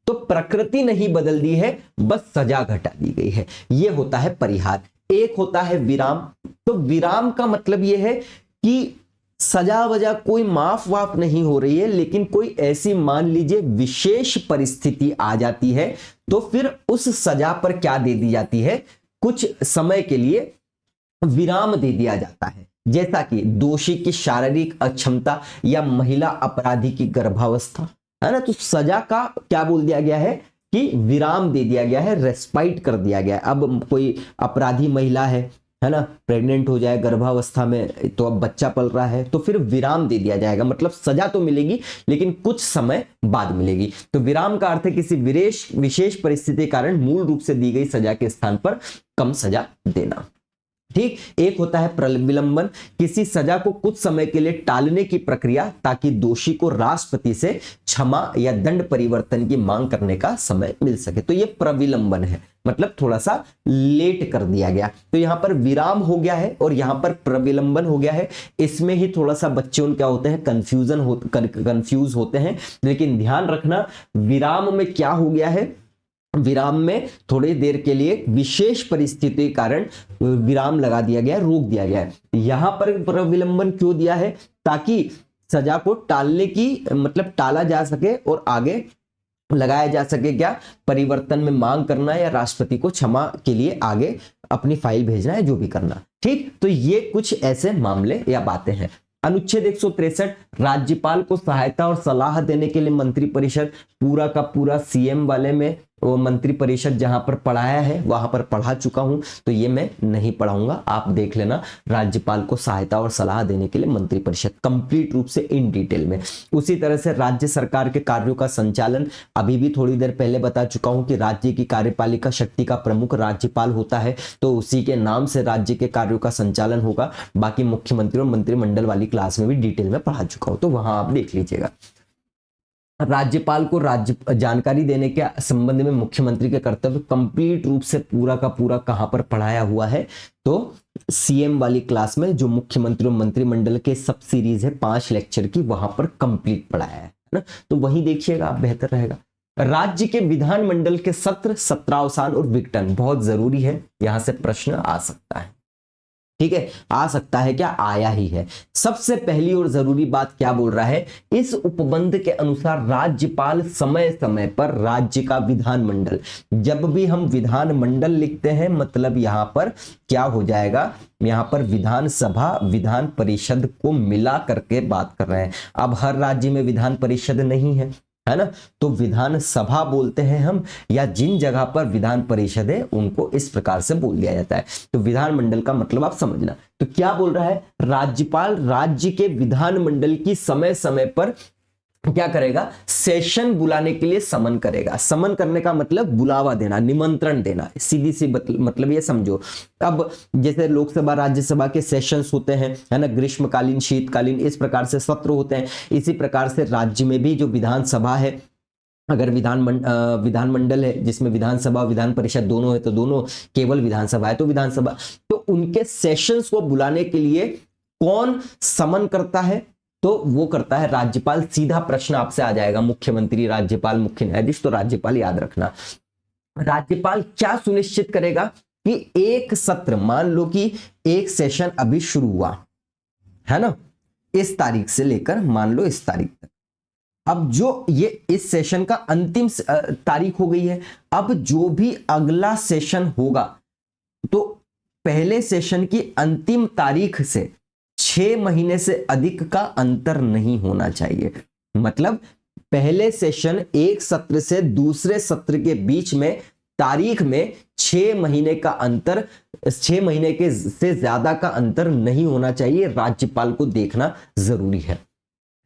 तो प्रकृति नहीं बदल दी है, बस सजा घटा दी गई है। यह होता है परिहार। एक होता है विराम। तो विराम का मतलब यह है कि सजा वजह कोई माफ वाफ नहीं हो रही है, लेकिन कोई ऐसी मान लीजिए विशेष परिस्थिति आ जाती है, तो फिर उस सजा पर क्या दे दी जाती है? कुछ समय के लिए विराम दे दिया जाता है। जैसा कि दोषी की शारीरिक अक्षमता या महिला अपराधी की गर्भावस्था, है ना। तो सजा का क्या बोल दिया गया है कि विराम दे दिया गया है, रेस्पाइट कर दिया गया है। अब कोई अपराधी महिला है ना, प्रेग्नेंट हो जाए गर्भावस्था में, तो अब बच्चा पल रहा है, तो फिर विराम दे दिया जाएगा। मतलब सजा तो मिलेगी लेकिन कुछ समय बाद मिलेगी। तो विराम का अर्थ है किसी विशेष परिस्थिति के कारण मूल रूप से दी गई सजा के स्थान पर कम सजा देना। ठीक। एक होता है प्रविलंबन, किसी सजा को कुछ समय के लिए टालने की प्रक्रिया, ताकि दोषी को राष्ट्रपति से क्षमा या दंड परिवर्तन की मांग करने का समय मिल सके। तो यह प्रविलंबन है, मतलब थोड़ा सा लेट कर दिया गया। तो यहां पर विराम हो गया है और यहां पर प्रविलंबन हो गया है। इसमें ही थोड़ा सा बच्चे क्या होते हैं? कंफ्यूज होते हैं। लेकिन ध्यान रखना, विराम में क्या हो गया है? विराम में थोड़ी देर के लिए विशेष परिस्थिति के कारण विराम लगा दिया गया, रोक दिया गया है। यहां पर प्रविलंबन क्यों दिया है? ताकि सजा को टालने की, मतलब टाला जा सके और आगे लगाया जा सके क्या? परिवर्तन में मांग करना या राष्ट्रपति को क्षमा के लिए आगे अपनी फाइल भेजना है, जो भी करना। ठीक। तो ये कुछ ऐसे मामले या बातें हैं। अनुच्छेद 163, राज्यपाल को सहायता और सलाह देने के लिए मंत्रिपरिषद, पूरा का पूरा सीएम वाले में वो मंत्रिपरिषद जहां पर पढ़ाया है वहां पर पढ़ा चुका हूं, तो ये मैं नहीं पढ़ाऊंगा, आप देख लेना। राज्यपाल को सहायता और सलाह देने के लिए मंत्रिपरिषद, कंप्लीट रूप से इन डिटेल में। उसी तरह से राज्य सरकार के कार्यों का संचालन, अभी भी थोड़ी देर पहले बता चुका हूं कि राज्य की कार्यपालिका शक्ति का प्रमुख राज्यपाल होता है, तो उसी के नाम से राज्य के कार्यों का संचालन होगा। बाकी मुख्यमंत्री और मंत्रिमंडल वाली क्लास में भी डिटेल में पढ़ा चुका हूं, तो वहां आप देख लीजिएगा। राज्यपाल को राज्य जानकारी देने के संबंध में मुख्यमंत्री के कर्तव्य, कंप्लीट रूप से पूरा का पूरा कहां पर पढ़ाया हुआ है? तो सीएम वाली क्लास में, जो मुख्यमंत्री और मंत्रिमंडल के सब सीरीज है 5 लेक्चर की, वहां पर कंप्लीट पढ़ाया है ना। तो वहीं देखिएगा आप, बेहतर रहेगा। राज्य के विधानमंडल के सत्र, सत्रावसान और विघटन बहुत जरूरी है, यहां से प्रश्न आ सकता है। ठीक है, आ सकता है, क्या आया ही है। सबसे पहली और जरूरी बात क्या बोल रहा है, इस उपबंध के अनुसार राज्यपाल समय समय पर राज्य का विधानमंडल, जब भी हम विधानमंडल लिखते हैं मतलब यहां पर क्या हो जाएगा, यहां पर विधानसभा विधान परिषद को मिला करके बात कर रहे हैं। अब हर राज्य में विधान परिषद नहीं है ना, तो विधानसभा बोलते हैं हम, या जिन जगह पर विधान परिषद है उनको इस प्रकार से बोल दिया जाता है। तो विधानमंडल का मतलब आप समझना। तो क्या बोल रहा है, राज्यपाल राज्य के विधानमंडल की समय समय पर क्या करेगा, सेशन बुलाने के लिए समन करेगा। समन करने का मतलब बुलावा देना, निमंत्रण देना, सीधी सी मतलब ये समझो। अब जैसे लोकसभा राज्यसभा के सेशंस होते हैं, है ना, ग्रीष्मकालीन शीतकालीन इस प्रकार से सत्र होते हैं, इसी प्रकार से राज्य में भी जो विधानसभा है, अगर विधानमंडल है जिसमें विधानसभा विधान परिषद दोनों है तो दोनों, केवल विधानसभा है तो विधानसभा, तो उनके सेशंस को बुलाने के लिए कौन समन करता है, तो वो करता है राज्यपाल। सीधा प्रश्न आपसे आ जाएगा, मुख्यमंत्री, राज्यपाल, मुख्य न्यायाधीश, तो राज्यपाल याद रखना। राज्यपाल क्या सुनिश्चित करेगा कि एक सत्र, मान लो कि एक सेशन अभी शुरू हुआ है ना, इस तारीख से लेकर मान लो इस तारीख तक, अब जो ये इस सेशन का अंतिम तारीख हो गई है, अब जो भी अगला सेशन होगा तो पहले सेशन की अंतिम तारीख से 6 महीने से अधिक का अंतर नहीं होना चाहिए। मतलब पहले सेशन एक सत्र से दूसरे सत्र के बीच में तारीख में 6 महीने का अंतर, 6 महीने के से ज्यादा का अंतर नहीं होना चाहिए, राज्यपाल को देखना जरूरी है।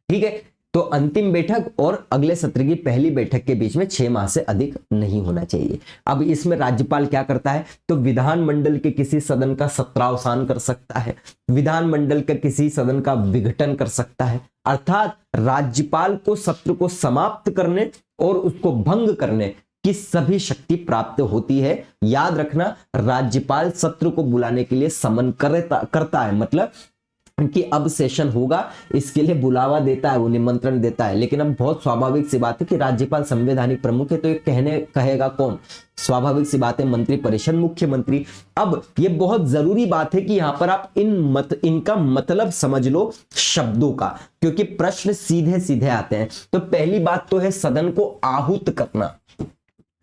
ठीक है, तो अंतिम बैठक और अगले सत्र की पहली बैठक के बीच में 6 माह से अधिक नहीं होना चाहिए। अब इसमें राज्यपाल क्या करता है, तो विधानमंडल के किसी सदन का सत्रावसान कर सकता है, विधानमंडल के किसी सदन का विघटन कर सकता है, अर्थात राज्यपाल को सत्र को समाप्त करने और उसको भंग करने की सभी शक्ति प्राप्त होती है। याद रखना, राज्यपाल सत्र को बुलाने के लिए समन करता है, मतलब कि अब सेशन होगा इसके लिए बुलावा देता है, वो निमंत्रण देता है। लेकिन अब बहुत स्वाभाविक सी बात है कि राज्यपाल संवैधानिक प्रमुख है, तो ये कहेगा कौन, स्वाभाविक सी बात है मंत्री परिषद, मुख्यमंत्री। अब ये बहुत जरूरी बात है कि यहां पर आप इनका मतलब समझ लो शब्दों का, क्योंकि प्रश्न सीधे सीधे आते हैं। तो पहली बात तो है सदन को आहूत करना,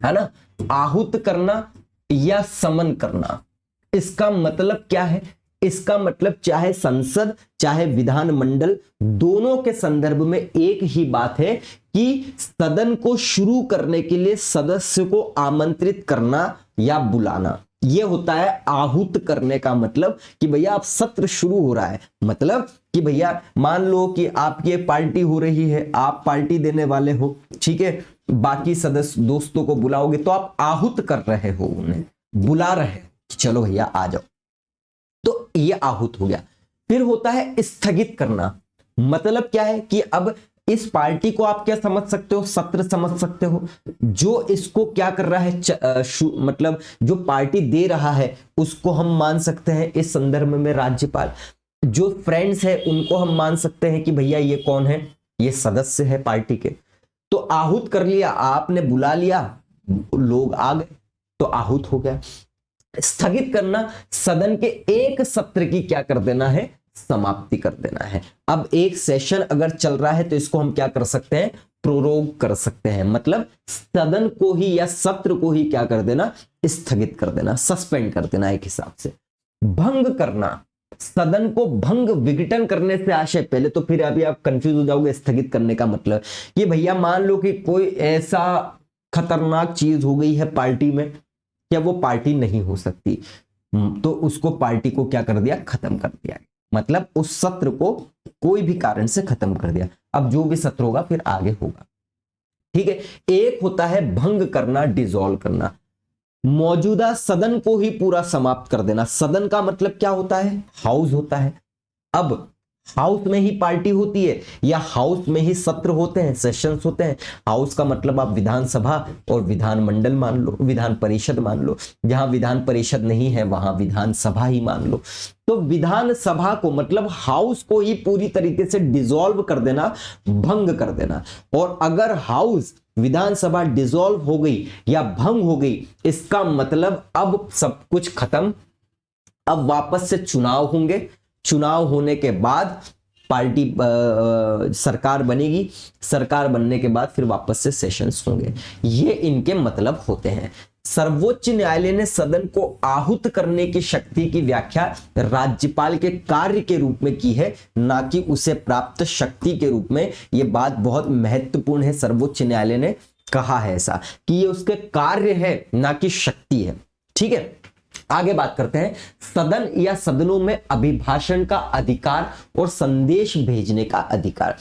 है ना, आहूत करना या समन करना। इसका मतलब क्या है, इसका मतलब चाहे संसद चाहे विधानमंडल, दोनों के संदर्भ में एक ही बात है कि सदन को शुरू करने के लिए सदस्य को आमंत्रित करना या बुलाना। यह होता है आहूत करने का मतलब कि भैया आप सत्र शुरू हो रहा है, मतलब कि भैया मान लो कि आपकी एक पार्टी हो रही है, आप पार्टी देने वाले हो, ठीक है, बाकी सदस्य दोस्तों को बुलाओगे तो आप आहूत कर रहे हो, उन्हें बुला रहे हैं, चलो भैया आ जाओ, तो ये आहूत हो गया। फिर होता है स्थगित करना। मतलब क्या है कि अब इस पार्टी को आप क्या समझ सकते हो, सत्र समझ सकते हो। जो इसको क्या कर रहा है, मतलब जो पार्टी दे रहा है उसको हम मान सकते हैं इस संदर्भ में राज्यपाल। जो फ्रेंड्स है उनको हम मान सकते हैं कि भैया ये कौन है, ये सदस्य है पार्टी के। तो आहूत कर लिया, आपने बुला लिया, लोग आ गए तो आहूत हो गया। स्थगित करना, सदन के एक सत्र की क्या कर देना है, समाप्ति कर देना है। अब एक सेशन अगर चल रहा है तो इसको हम क्या कर सकते हैं, प्रोरोग कर सकते हैं, मतलब सदन को ही या सत्र को ही क्या कर देना, स्थगित कर देना, सस्पेंड कर देना एक हिसाब से। भंग करना, सदन को भंग विघटन करने से आशय, पहले तो फिर अभी आप कंफ्यूज हो जाओगे स्थगित करने का मतलब कि भैया मान लो कि कोई ऐसा खतरनाक चीज हो गई है पार्टी में, क्या वो पार्टी नहीं हो सकती, तो उसको पार्टी को क्या कर दिया, खत्म कर दिया, मतलब उस सत्र को कोई भी कारण से खत्म कर दिया। अब जो भी सत्र होगा फिर आगे होगा, ठीक है। एक होता है भंग करना, डिसॉल्व करना, मौजूदा सदन को ही पूरा समाप्त कर देना। सदन का मतलब क्या होता है, हाउस होता है। अब हाउस में ही पार्टी होती है या हाउस में ही सत्र होते हैं, सेशंस होते हैं। हाउस का मतलब आप विधानसभा और विधानमंडल मान लो, विधान परिषद मान लो। जहां विधान परिषद नहीं है वहां विधानसभा ही मान लो। तो विधानसभा को मतलब हाउस को ही पूरी तरीके से डिसॉल्व कर देना, भंग कर देना। और अगर हाउस विधानसभा डिसॉल्व हो गई या भंग हो गई, इसका मतलब अब सब कुछ खत्म, अब वापस से चुनाव होंगे। चुनाव होने के बाद पार्टी सरकार बनेगी, सरकार बनने के बाद फिर वापस से सेशंस होंगे। ये इनके मतलब होते हैं। सर्वोच्च न्यायालय ने सदन को आहूत करने की शक्ति की व्याख्या राज्यपाल के कार्य के रूप में की है, ना कि उसे प्राप्त शक्ति के रूप में। यह बात बहुत महत्वपूर्ण है। सर्वोच्च न्यायालय ने कहा है ऐसा कि ये उसके कार्य है, ना कि शक्ति है। ठीक है, आगे बात करते हैं। सदन या सदनों में अभिभाषण का अधिकार और संदेश भेजने का अधिकार।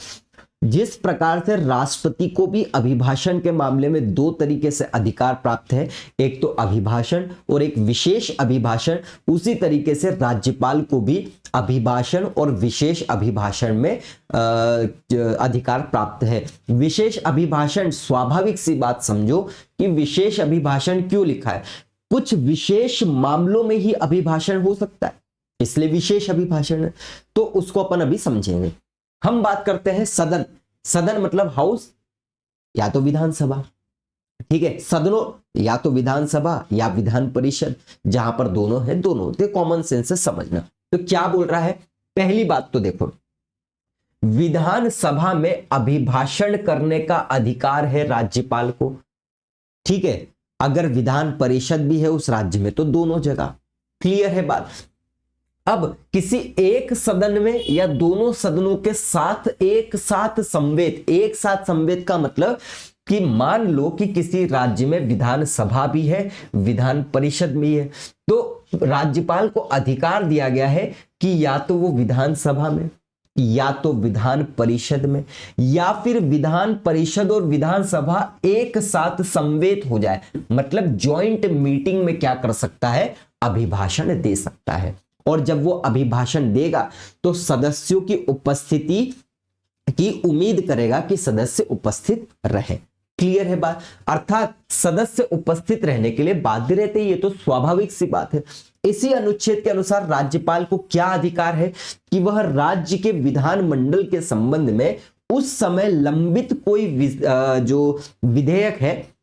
जिस प्रकार से राष्ट्रपति को भी अभिभाषण के मामले में दो तरीके से अधिकार प्राप्त है, एक तो अभिभाषण और एक विशेष अभिभाषण, उसी तरीके से राज्यपाल को भी अभिभाषण और विशेष अभिभाषण में अधिकार प्राप्त है। विशेष अभिभाषण, स्वाभाविक सी बात समझो कि विशेष अभिभाषण क्यों लिखा है, कुछ विशेष मामलों में ही अभिभाषण हो सकता है, इसलिए विशेष अभिभाषण है। तो उसको अपन अभी समझेंगे। हम बात करते हैं सदन। सदन मतलब हाउस या तो विधानसभा। ठीक है, सदनों या तो विधानसभा या विधान परिषद, जहां पर दोनों है दोनों। तो कॉमन सेंस से समझना। तो क्या बोल रहा है, पहली बात तो देखो, विधानसभा में अभिभाषण करने का अधिकार है राज्यपाल को। ठीक है, अगर विधान परिषद भी है उस राज्य में तो दोनों जगह। क्लियर है बात। अब किसी एक सदन में या दोनों सदनों के साथ एक साथ संवेद, एक साथ संवेद का मतलब कि मान लो कि किसी राज्य में विधानसभा भी है, विधान परिषद भी है, तो राज्यपाल को अधिकार दिया गया है कि या तो वो विधानसभा में या तो विधान परिषद में या फिर विधान परिषद और विधानसभा एक साथ संवेद हो जाए, मतलब ज्वाइंट मीटिंग में क्या कर सकता है, अभिभाषण दे सकता है। और जब वो अभिभाषण देगा तो सदस्यों की उपस्थिति की उम्मीद करेगा कि सदस्य उपस्थित रहे। क्लियर है बात। अर्थात सदस्य उपस्थित रहने के लिए बाध्य रहते हैं, ये तो स्वाभाविक सी बात है। इसी अनुच्छेद के अनुसार राज्यपाल को क्या अधिकार है कि वह राज्य के विधानमंडल के संबंध में उस समय लंबित कोई जो विधेयक है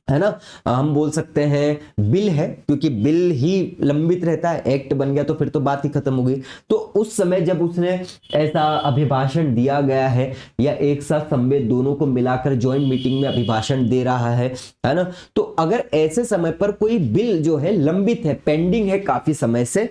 ना, हम बोल सकते हैं बिल है, क्योंकि बिल ही लंबित रहता है, एक्ट बन गया तो फिर तो बात ही खत्म हो गई। तो उस समय जब उसने ऐसा अभिभाषण दिया गया है या एक साथ संवेद दोनों को मिलाकर ज्वाइंट मीटिंग में अभिभाषण दे रहा है ना, तो अगर ऐसे समय पर कोई बिल जो है लंबित है, पेंडिंग है काफी समय से,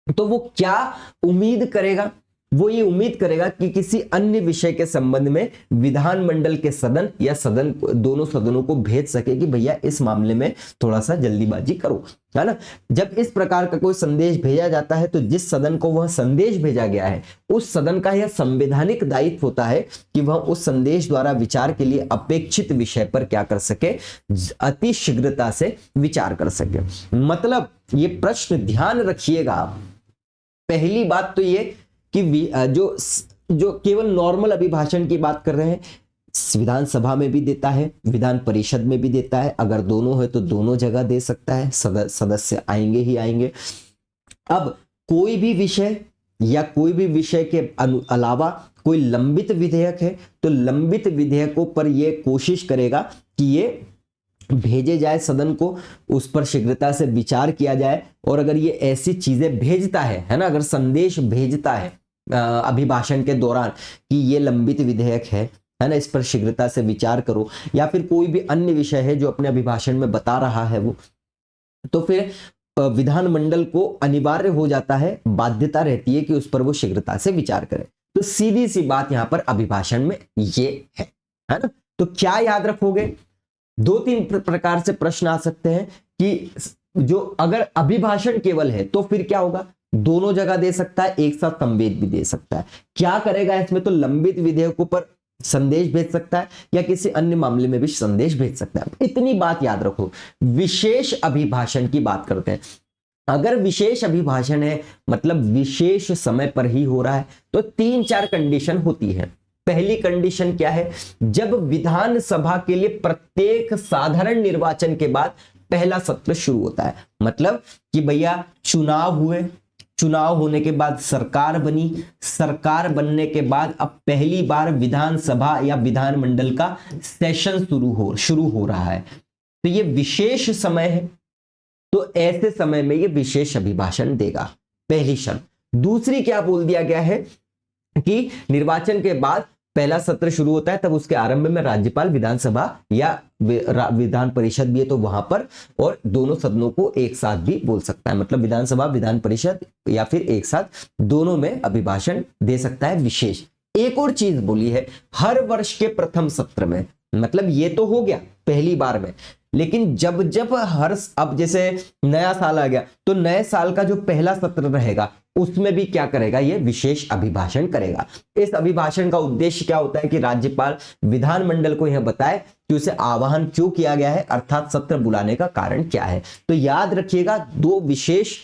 तो वो क्या उम्मीद करेगा, वो ये उम्मीद करेगा कि किसी अन्य विषय के संबंध में विधानमंडल के सदन या सदन, दोनों सदनों को भेज सके कि भैया इस मामले में थोड़ा सा जल्दीबाजी करो, है ना। जब इस प्रकार का कोई संदेश भेजा जाता है तो जिस सदन को वह संदेश भेजा गया है उस सदन का यह संवैधानिक दायित्व होता है कि वह उस संदेश द्वारा विचार के लिए अपेक्षित विषय पर क्या कर सके, अति शीघ्रता से विचार कर सके। मतलब ये प्रश्न ध्यान रखिएगा आप। पहली बात तो ये कि जो केवल नॉर्मल अभिभाषण की बात कर रहे हैं, विधानसभा में भी देता है, विधान परिषद में भी देता है, अगर दोनों है तो दोनों जगह दे सकता है, सदस्य आएंगे ही आएंगे। अब कोई भी विषय या कोई भी विषय के अलावा कोई लंबित विधेयक है तो लंबित विधेयकों पर यह कोशिश करेगा कि ये भेजे जाए सदन को, उस पर शीघ्रता से विचार किया जाए। और अगर ये ऐसी चीजें भेजता है ना, अगर संदेश भेजता है अभिभाषण के दौरान कि ये लंबित विधेयक है ना, इस पर शीघ्रता से विचार करो, या फिर कोई भी अन्य विषय है जो अपने अभिभाषण में बता रहा है वो, तो फिर विधानमंडल को अनिवार्य हो जाता है, बाध्यता रहती है कि उस पर वो शीघ्रता से विचार करे। तो सीधी सी बात यहां पर अभिभाषण में ये है ना। तो क्या याद रखोगे, दो तीन प्रकार से प्रश्न आ सकते हैं कि जो अगर अभिभाषण केवल है तो फिर क्या होगा, दोनों जगह दे सकता है, एक साथ संवेद भी दे सकता है। क्या करेगा इसमें, तो लंबित विधेयकों पर संदेश भेज सकता है या किसी अन्य मामले में भी संदेश भेज सकता है। इतनी बात याद रखो। विशेष अभिभाषण की बात करते हैं। अगर विशेष अभिभाषण है मतलब विशेष समय पर ही हो रहा है तो 3-4 कंडीशन होती है। पहली कंडीशन क्या है, जब विधानसभा के लिए प्रत्येक साधारण निर्वाचन के बाद पहला सत्र शुरू होता है, मतलब कि भैया चुनाव हुए, चुनाव होने के बाद सरकार बनी, सरकार बनने के बाद अब पहली बार विधानसभा या विधानमंडल का सेशन शुरू हो रहा है, तो ये विशेष समय है, तो ऐसे समय में ये विशेष अभिभाषण देगा, पहली शर्त। दूसरी क्या बोल दिया गया है कि निर्वाचन के बाद पहला सत्र शुरू होता है, तब उसके आरंभ में राज्यपाल विधानसभा या विधान परिषद भी है तो वहां पर, और दोनों सदनों को एक साथ भी बोल सकता है, मतलब विधानसभा विधान परिषद या फिर एक साथ दोनों में अभिभाषण दे सकता है विशेष। एक और चीज बोली है, हर वर्ष के प्रथम सत्र में, मतलब ये तो हो गया पहली बार में, लेकिन जब जब अब जैसे नया साल आ गया तो नए साल का जो पहला सत्र रहेगा उसमें भी क्या करेगा, ये विशेष अभिभाषण करेगा। इस अभिभाषण का उद्देश्य क्या होता है कि राज्यपाल विधानमंडल को यह बताए कि उसे आह्वान क्यों किया गया है, अर्थात सत्र बुलाने का कारण क्या है। तो याद रखिएगा, 2 विशेष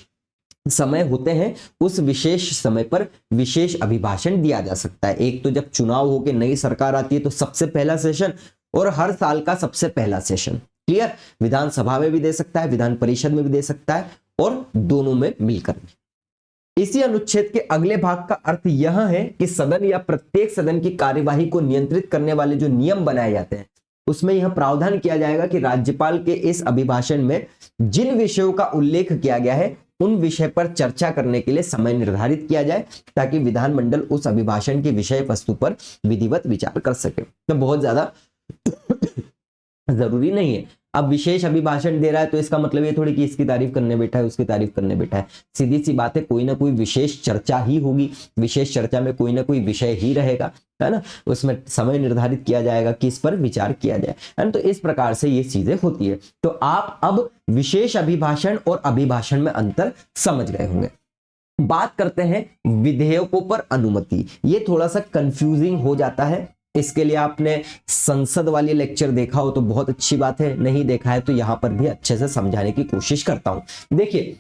समय होते हैं, उस विशेष समय पर विशेष अभिभाषण दिया जा सकता है। एक तो जब चुनाव होकर नई सरकार आती है तो सबसे पहला सेशन, और हर साल का सबसे पहला सेशन। क्लियर, विधानसभा में भी दे सकता है, विधान परिषद में भी दे सकता है, और दोनों में मिलकर भी। इसी अनुच्छेद के अगले भाग का अर्थ यह है कि सदन या प्रत्येक सदन की कार्यवाही को नियंत्रित करने वाले जो नियम बनाए जाते हैं उसमें यह प्रावधान किया जाएगा कि राज्यपाल के इस अभिभाषण में जिन विषयों का उल्लेख किया गया है उन विषय पर चर्चा करने के लिए समय निर्धारित किया जाए, ताकि विधानमंडल उस अभिभाषण के विषय वस्तु पर विधिवत विचार कर सके। तो बहुत ज्यादा जरूरी नहीं है। अब विशेष अभिभाषण दे रहा है तो इसका मतलब ये थोड़ी कि इसकी तारीफ करने बैठा है, उसकी तारीफ करने बैठा है। सीधी सी बात है, कोई ना कोई विशेष चर्चा ही होगी, विशेष चर्चा में कोई ना कोई विषय ही रहेगा, है ना, उसमें समय निर्धारित किया जाएगा कि इस पर विचार किया जाए, है ना। तो इस प्रकार से ये चीजें होती है। तो आप अब विशेष अभिभाषण और अभिभाषण में अंतर समझ गए होंगे। बात करते हैं विधेयकों पर अनुमति। ये थोड़ा सा कंफ्यूजिंग हो जाता है, इसके लिए आपने संसद वाली लेक्चर देखा हो तो बहुत अच्छी बात है, नहीं देखा है तो यहां पर भी अच्छे से समझाने की कोशिश करता हूं। देखिए,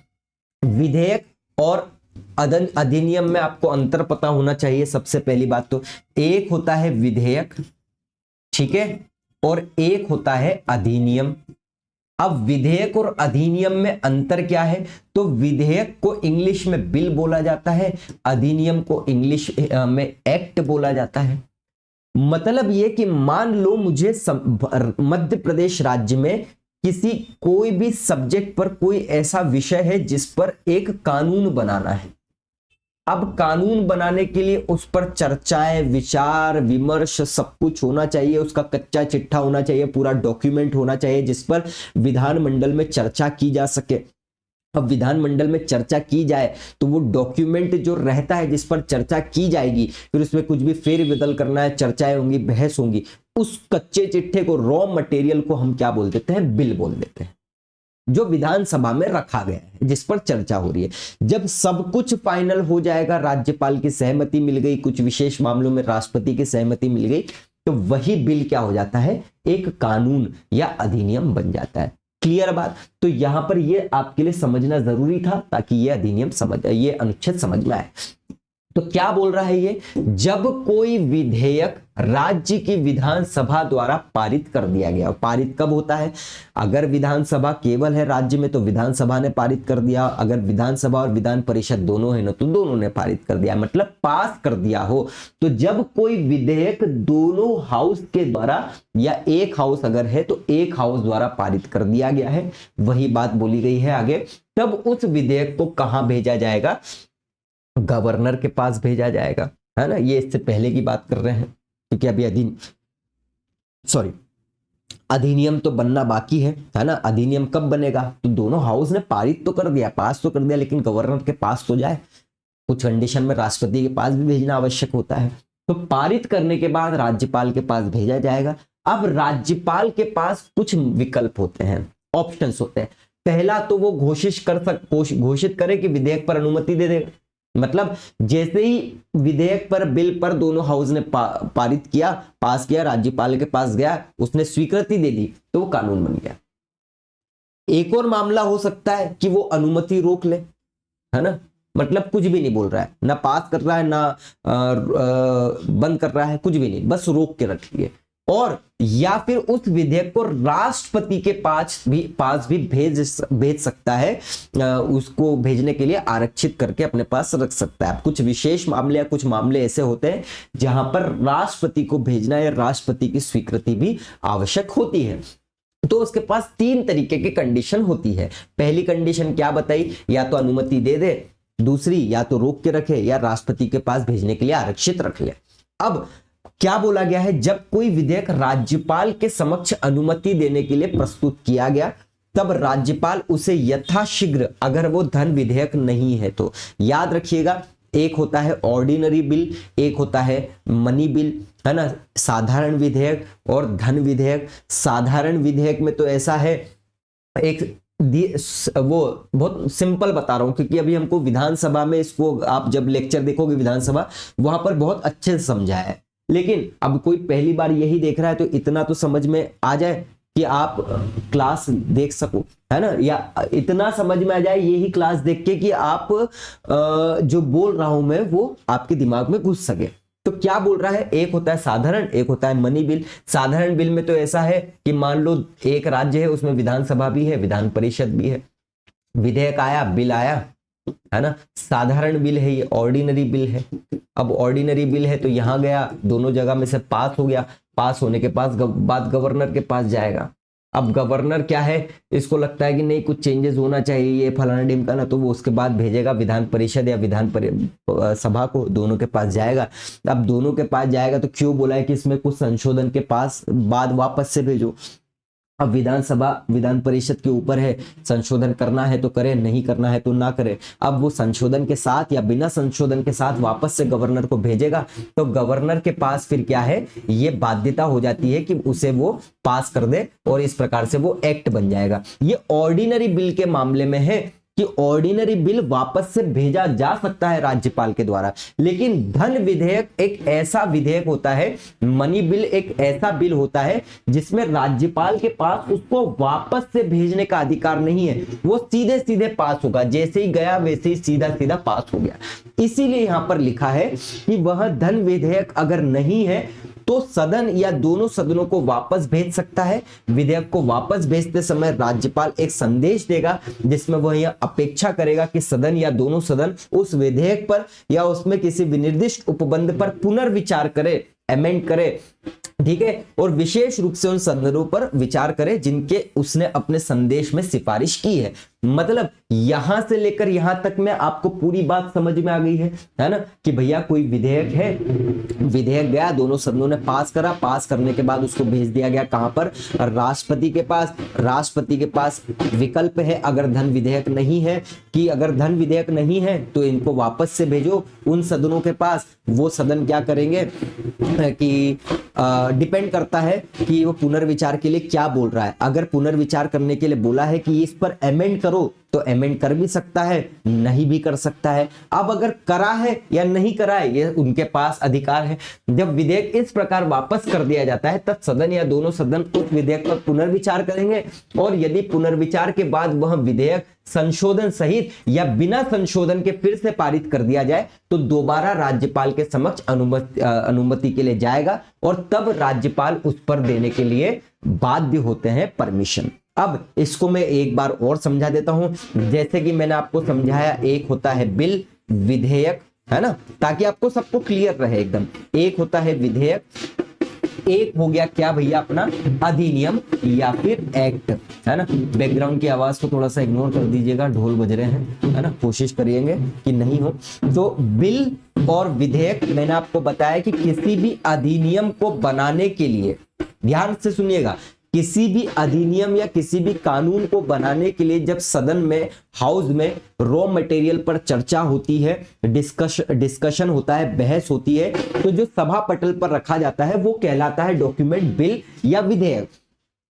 विधेयक और अधिनियम में आपको अंतर पता होना चाहिए। सबसे पहली बात तो एक होता है विधेयक, ठीक है, और एक होता है अधिनियम। अब विधेयक और अधिनियम में अंतर क्या है, तो विधेयक को इंग्लिश में बिल बोला जाता है, अधिनियम को इंग्लिश में एक्ट बोला जाता है। मतलब ये कि मान लो मुझे मध्य प्रदेश राज्य में किसी कोई भी सब्जेक्ट पर कोई ऐसा विषय है जिस पर एक कानून बनाना है। अब कानून बनाने के लिए उस पर चर्चाएं, विचार विमर्श सब कुछ होना चाहिए, उसका कच्चा चिट्ठा होना चाहिए, पूरा डॉक्यूमेंट होना चाहिए जिस पर विधानमंडल में चर्चा की जा सके। अब विधानमंडल में चर्चा की जाए तो वो डॉक्यूमेंट जो रहता है जिस पर चर्चा की जाएगी, फिर उसमें कुछ भी फेर बदल करना है, चर्चाएं होंगी, बहस होंगी, उस कच्चे चिट्ठे को, रॉ मटेरियल को हम क्या बोल देते हैं, बिल बोल देते हैं, जो विधानसभा में रखा गया है, जिस पर चर्चा हो रही है। जब सब कुछ फाइनल हो जाएगा, राज्यपाल की सहमति मिल गई, कुछ विशेष मामलों में राष्ट्रपति की सहमति मिल गई, तो वही बिल क्या हो जाता है, एक कानून या अधिनियम बन जाता है। क्लियर बात। तो यहां पर ये आपके लिए समझना जरूरी था ताकि ये अधिनियम ये अनुच्छेद समझ में आए। तो क्या बोल रहा है ये, जब कोई विधेयक राज्य की विधानसभा द्वारा पारित कर दिया गया। पारित कब होता है, अगर विधानसभा केवल है राज्य में तो विधानसभा ने पारित कर दिया, अगर विधानसभा और विधान परिषद दोनों है ना तो दोनों ने पारित कर दिया, मतलब पास कर दिया हो। तो जब कोई विधेयक दोनों हाउस के द्वारा, या एक हाउस अगर है तो एक हाउस द्वारा पारित कर दिया गया है, वही बात बोली गई है आगे, तब उस विधेयक को कहां भेजा जाएगा, गवर्नर के पास भेजा जाएगा, है ना। ये इससे पहले की बात कर रहे हैं क्योंकि अभी अधिनियम तो बनना बाकी है ना। अधिनियम कब बनेगा, तो दोनों हाउस ने पारित तो कर दिया, पास तो कर दिया, लेकिन गवर्नर के पास तो जाए, कुछ कंडीशन में राष्ट्रपति के पास भी भेजना आवश्यक होता है। तो पारित करने के बाद राज्यपाल के पास भेजा जाएगा। अब राज्यपाल के पास कुछ विकल्प होते हैं, ऑप्शंस होते हैं। पहला तो वो घोषित करे कि विधेयक पर अनुमति दे देगा, मतलब जैसे ही विधेयक पर, बिल पर दोनों हाउस ने पारित किया, पास किया, राज्यपाल के पास गया, उसने स्वीकृति दे दी तो वो कानून बन गया। एक और मामला हो सकता है कि वो अनुमति रोक ले, है ना, मतलब कुछ भी नहीं बोल रहा है, ना पास कर रहा है ना बंद कर रहा है, कुछ भी नहीं, बस रोक के रखिए। और या फिर उस विधेयक को राष्ट्रपति के पास भी भेज सकता है, उसको भेजने के लिए आरक्षित करके अपने पास रख सकता है। कुछ विशेष मामले या कुछ मामले ऐसे होते हैं जहां पर राष्ट्रपति को भेजना या राष्ट्रपति की स्वीकृति भी आवश्यक होती है। तो उसके पास 3 तरीके की कंडीशन होती है। पहली कंडीशन क्या बताई, या तो अनुमति दे दे, दूसरी या तो रोक के रखे, या राष्ट्रपति के पास भेजने के लिए आरक्षित रख ले। अब क्या बोला गया है, जब कोई विधेयक राज्यपाल के समक्ष अनुमति देने के लिए प्रस्तुत किया गया, तब राज्यपाल उसे यथाशीघ्र, अगर वो धन विधेयक नहीं है तो, याद रखिएगा, एक होता है ऑर्डिनरी बिल, एक होता है मनी बिल, है ना, साधारण विधेयक और धन विधेयक। साधारण विधेयक में तो ऐसा है, एक वो बहुत सिंपल बता रहा हूं क्योंकि अभी हमको विधानसभा में, इसको आप जब लेक्चर देखोगे विधानसभा, वहां पर बहुत अच्छे से समझाया है। लेकिन अब कोई पहली बार यही देख रहा है तो इतना तो समझ में आ जाए कि आप क्लास देख सको, है ना, या इतना समझ में आ जाए यही क्लास देख के कि आप जो बोल रहा हूं मैं वो आपके दिमाग में घुस सके। तो क्या बोल रहा है, एक होता है साधारण, एक होता है मनी बिल। साधारण बिल में तो ऐसा है कि मान लो एक राज्य है, उसमें विधानसभा भी है, विधान परिषद भी है, विधेयक आया, बिल आया, है ना, साधारण बिल है, ये ऑर्डिनरी बिल है। अब ऑर्डिनरी बिल है तो यहां गया, दोनों जगह में से पास हो गया, पास होने के बाद गवर्नर के पास जाएगा। अब गवर्नर क्या है, इसको लगता है कि नहीं कुछ चेंजेस होना चाहिए, ये फलाना ढिमका ना, तो वो उसके बाद भेजेगा विधान परिषद या सभा को, दोनों के पास जाएगा। अब दोनों के पास जाएगा तो क्यों बोला है कि इसमें कुछ संशोधन के पास बाद वापस से भेजो। अब विधानसभा विधान परिषद के ऊपर है, संशोधन करना है तो करे, नहीं करना है तो ना करे। अब वो संशोधन के साथ या बिना संशोधन के साथ वापस से गवर्नर को भेजेगा, तो गवर्नर के पास फिर क्या है, ये बाध्यता हो जाती है कि उसे वो पास कर दे और इस प्रकार से वो एक्ट बन जाएगा। ये ऑर्डिनरी बिल के मामले में है कि ऑर्डिनरी बिल वापस से भेजा जा सकता है राज्यपाल के द्वारा। लेकिन धन विधेयक एक ऐसा विधेयक होता है, मनी बिल एक ऐसा बिल होता है जिसमें राज्यपाल के पास उसको वापस से भेजने का अधिकार नहीं है, वो सीधे सीधे पास होगा, जैसे ही गया वैसे ही सीधा सीधा पास हो गया। इसीलिए यहां पर लिखा है कि वह धन विधेयक अगर नहीं है तो सदन या दोनों सदनों को वापस भेज सकता है। विधेयक को वापस भेजते समय राज्यपाल एक संदेश देगा जिसमें वह यह अपेक्षा करेगा कि सदन या दोनों सदन उस विधेयक पर या उसमें किसी विनिर्दिष्ट उपबंध पर पुनर्विचार करे, अमेंड करे, ठीक है, और विशेष रूप से उन सदनों पर विचार करे जिनके उसने अपने संदेश में सिफारिश की है। मतलब यहां से लेकर यहां तक में आपको पूरी बात समझ में आ गई है ना, कि भैया कोई विधेयक है, विधेयक गया, दोनों सदनों ने पास करा, पास करने के बाद उसको भेज दिया गया कहां पर, राष्ट्रपति के पास। राष्ट्रपति के पास विकल्प है, अगर धन विधेयक नहीं है, कि अगर धन विधेयक नहीं है तो इनको वापस से भेजो उन सदनों के पास। वो सदन क्या करेंगे कि डिपेंड करता है कि वो पुनर्विचार के लिए क्या बोल रहा है। अगर पुनर्विचार करने के लिए बोला है कि इस पर अमेंड करो तो अमेंड कर भी सकता है, नहीं भी कर सकता है। अब अगर करा है या नहीं करा है ये उनके पास अधिकार है। जब विधेयक इस प्रकार वापस कर दिया जाता है तब सदन या दोनों सदन उस विधेयक पर पुनर्विचार करेंगे, और यदि पुनर्विचार के बाद वह विधेयक संशोधन सहित या बिना संशोधन के फिर से पारित कर दिया जाए तो दोबारा राज्यपाल के समक्ष अनुमति के लिए जाएगा, और तब राज्यपाल उस पर देने के लिए बाध्य होते हैं परमिशन। अब इसको मैं एक बार और समझा देता हूं, जैसे कि मैंने आपको समझाया, एक होता है बिल, विधेयक, है ना, ताकि आपको सबको क्लियर रहे एकदम। एक होता है विधेयक, एक हो गया क्या भैया अपना अधिनियम या फिर एक्ट, है ना। बैकग्राउंड की आवाज को थोड़ा सा इग्नोर कर दीजिएगा, ढोल बज रहे हैं, है ना, कोशिश करिएगा कि नहीं हो। तो बिल और विधेयक मैंने आपको बताया कि किसी भी अधिनियम को बनाने के लिए, ध्यान से सुनिएगा, किसी भी अधिनियम या किसी भी कानून को बनाने के लिए जब सदन में, हाउस में रॉ मटेरियल पर चर्चा होती है, डिस्कशन होता है, बहस होती है, तो जो सभा पटल पर रखा जाता है वो कहलाता है डॉक्यूमेंट बिल या विधेयक।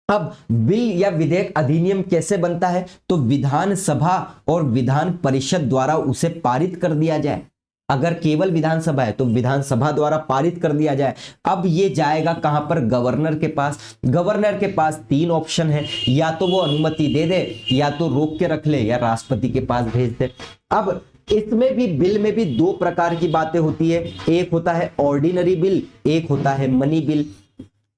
अब बिल या विधेयक अधिनियम कैसे बनता है, तो विधान सभा और विधान परिषद द्वारा उसे पारित कर दिया जाए। अगर केवल विधानसभा है तो विधानसभा द्वारा पारित कर दिया जाए। अब ये जाएगा कहां पर, गवर्नर के पास। गवर्नर के पास 3 ऑप्शन है, या तो वो अनुमति दे दे, या तो रोक के रख ले, या राष्ट्रपति के पास भेज दे। अब इसमें भी बिल में भी 2 प्रकार की बातें होती है, एक होता है ऑर्डिनरी बिल, एक होता है मनी बिल।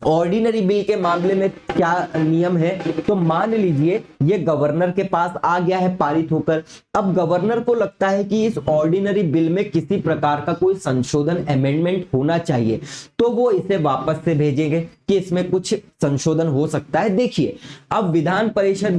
ऑर्डिनरी बिल के मामले में क्या नियम है, तो मान लीजिए ये गवर्नर के पास आ गया है पारित होकर। अब गवर्नर को लगता है कि इस ऑर्डिनरी बिल में किसी प्रकार का कोई संशोधन अमेंडमेंट होना चाहिए, तो वो इसे वापस से भेजेंगे कि इसमें कुछ संशोधन हो सकता है। देखिए अब विधान परिषद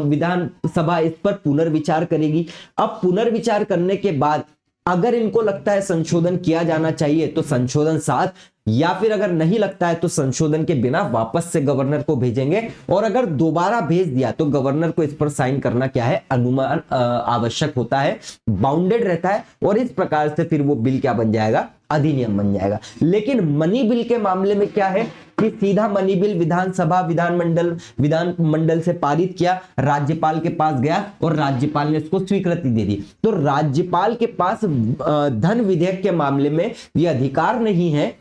विधानसभा इस पर पुनर्विचार करेगी। अब पुनर्विचार करने के बाद अगर इनको लगता है संशोधन किया जाना चाहिए तो संशोधन साथ, या फिर अगर नहीं लगता है तो संशोधन के बिना वापस से गवर्नर को भेजेंगे। और अगर दोबारा भेज दिया तो गवर्नर को इस पर साइन करना क्या है, अनुमान आवश्यक होता है, बाउंडेड रहता है, और इस प्रकार से फिर वो बिल क्या बन जाएगा, अधिनियम बन जाएगा। लेकिन मनी बिल के मामले में क्या है कि सीधा मनी बिल विधानसभा विधानमंडल से पारित किया, राज्यपाल के पास गया और राज्यपाल ने इसको स्वीकृति दे दी। तो राज्यपाल के पास धन विधेयक के मामले में यह अधिकार नहीं है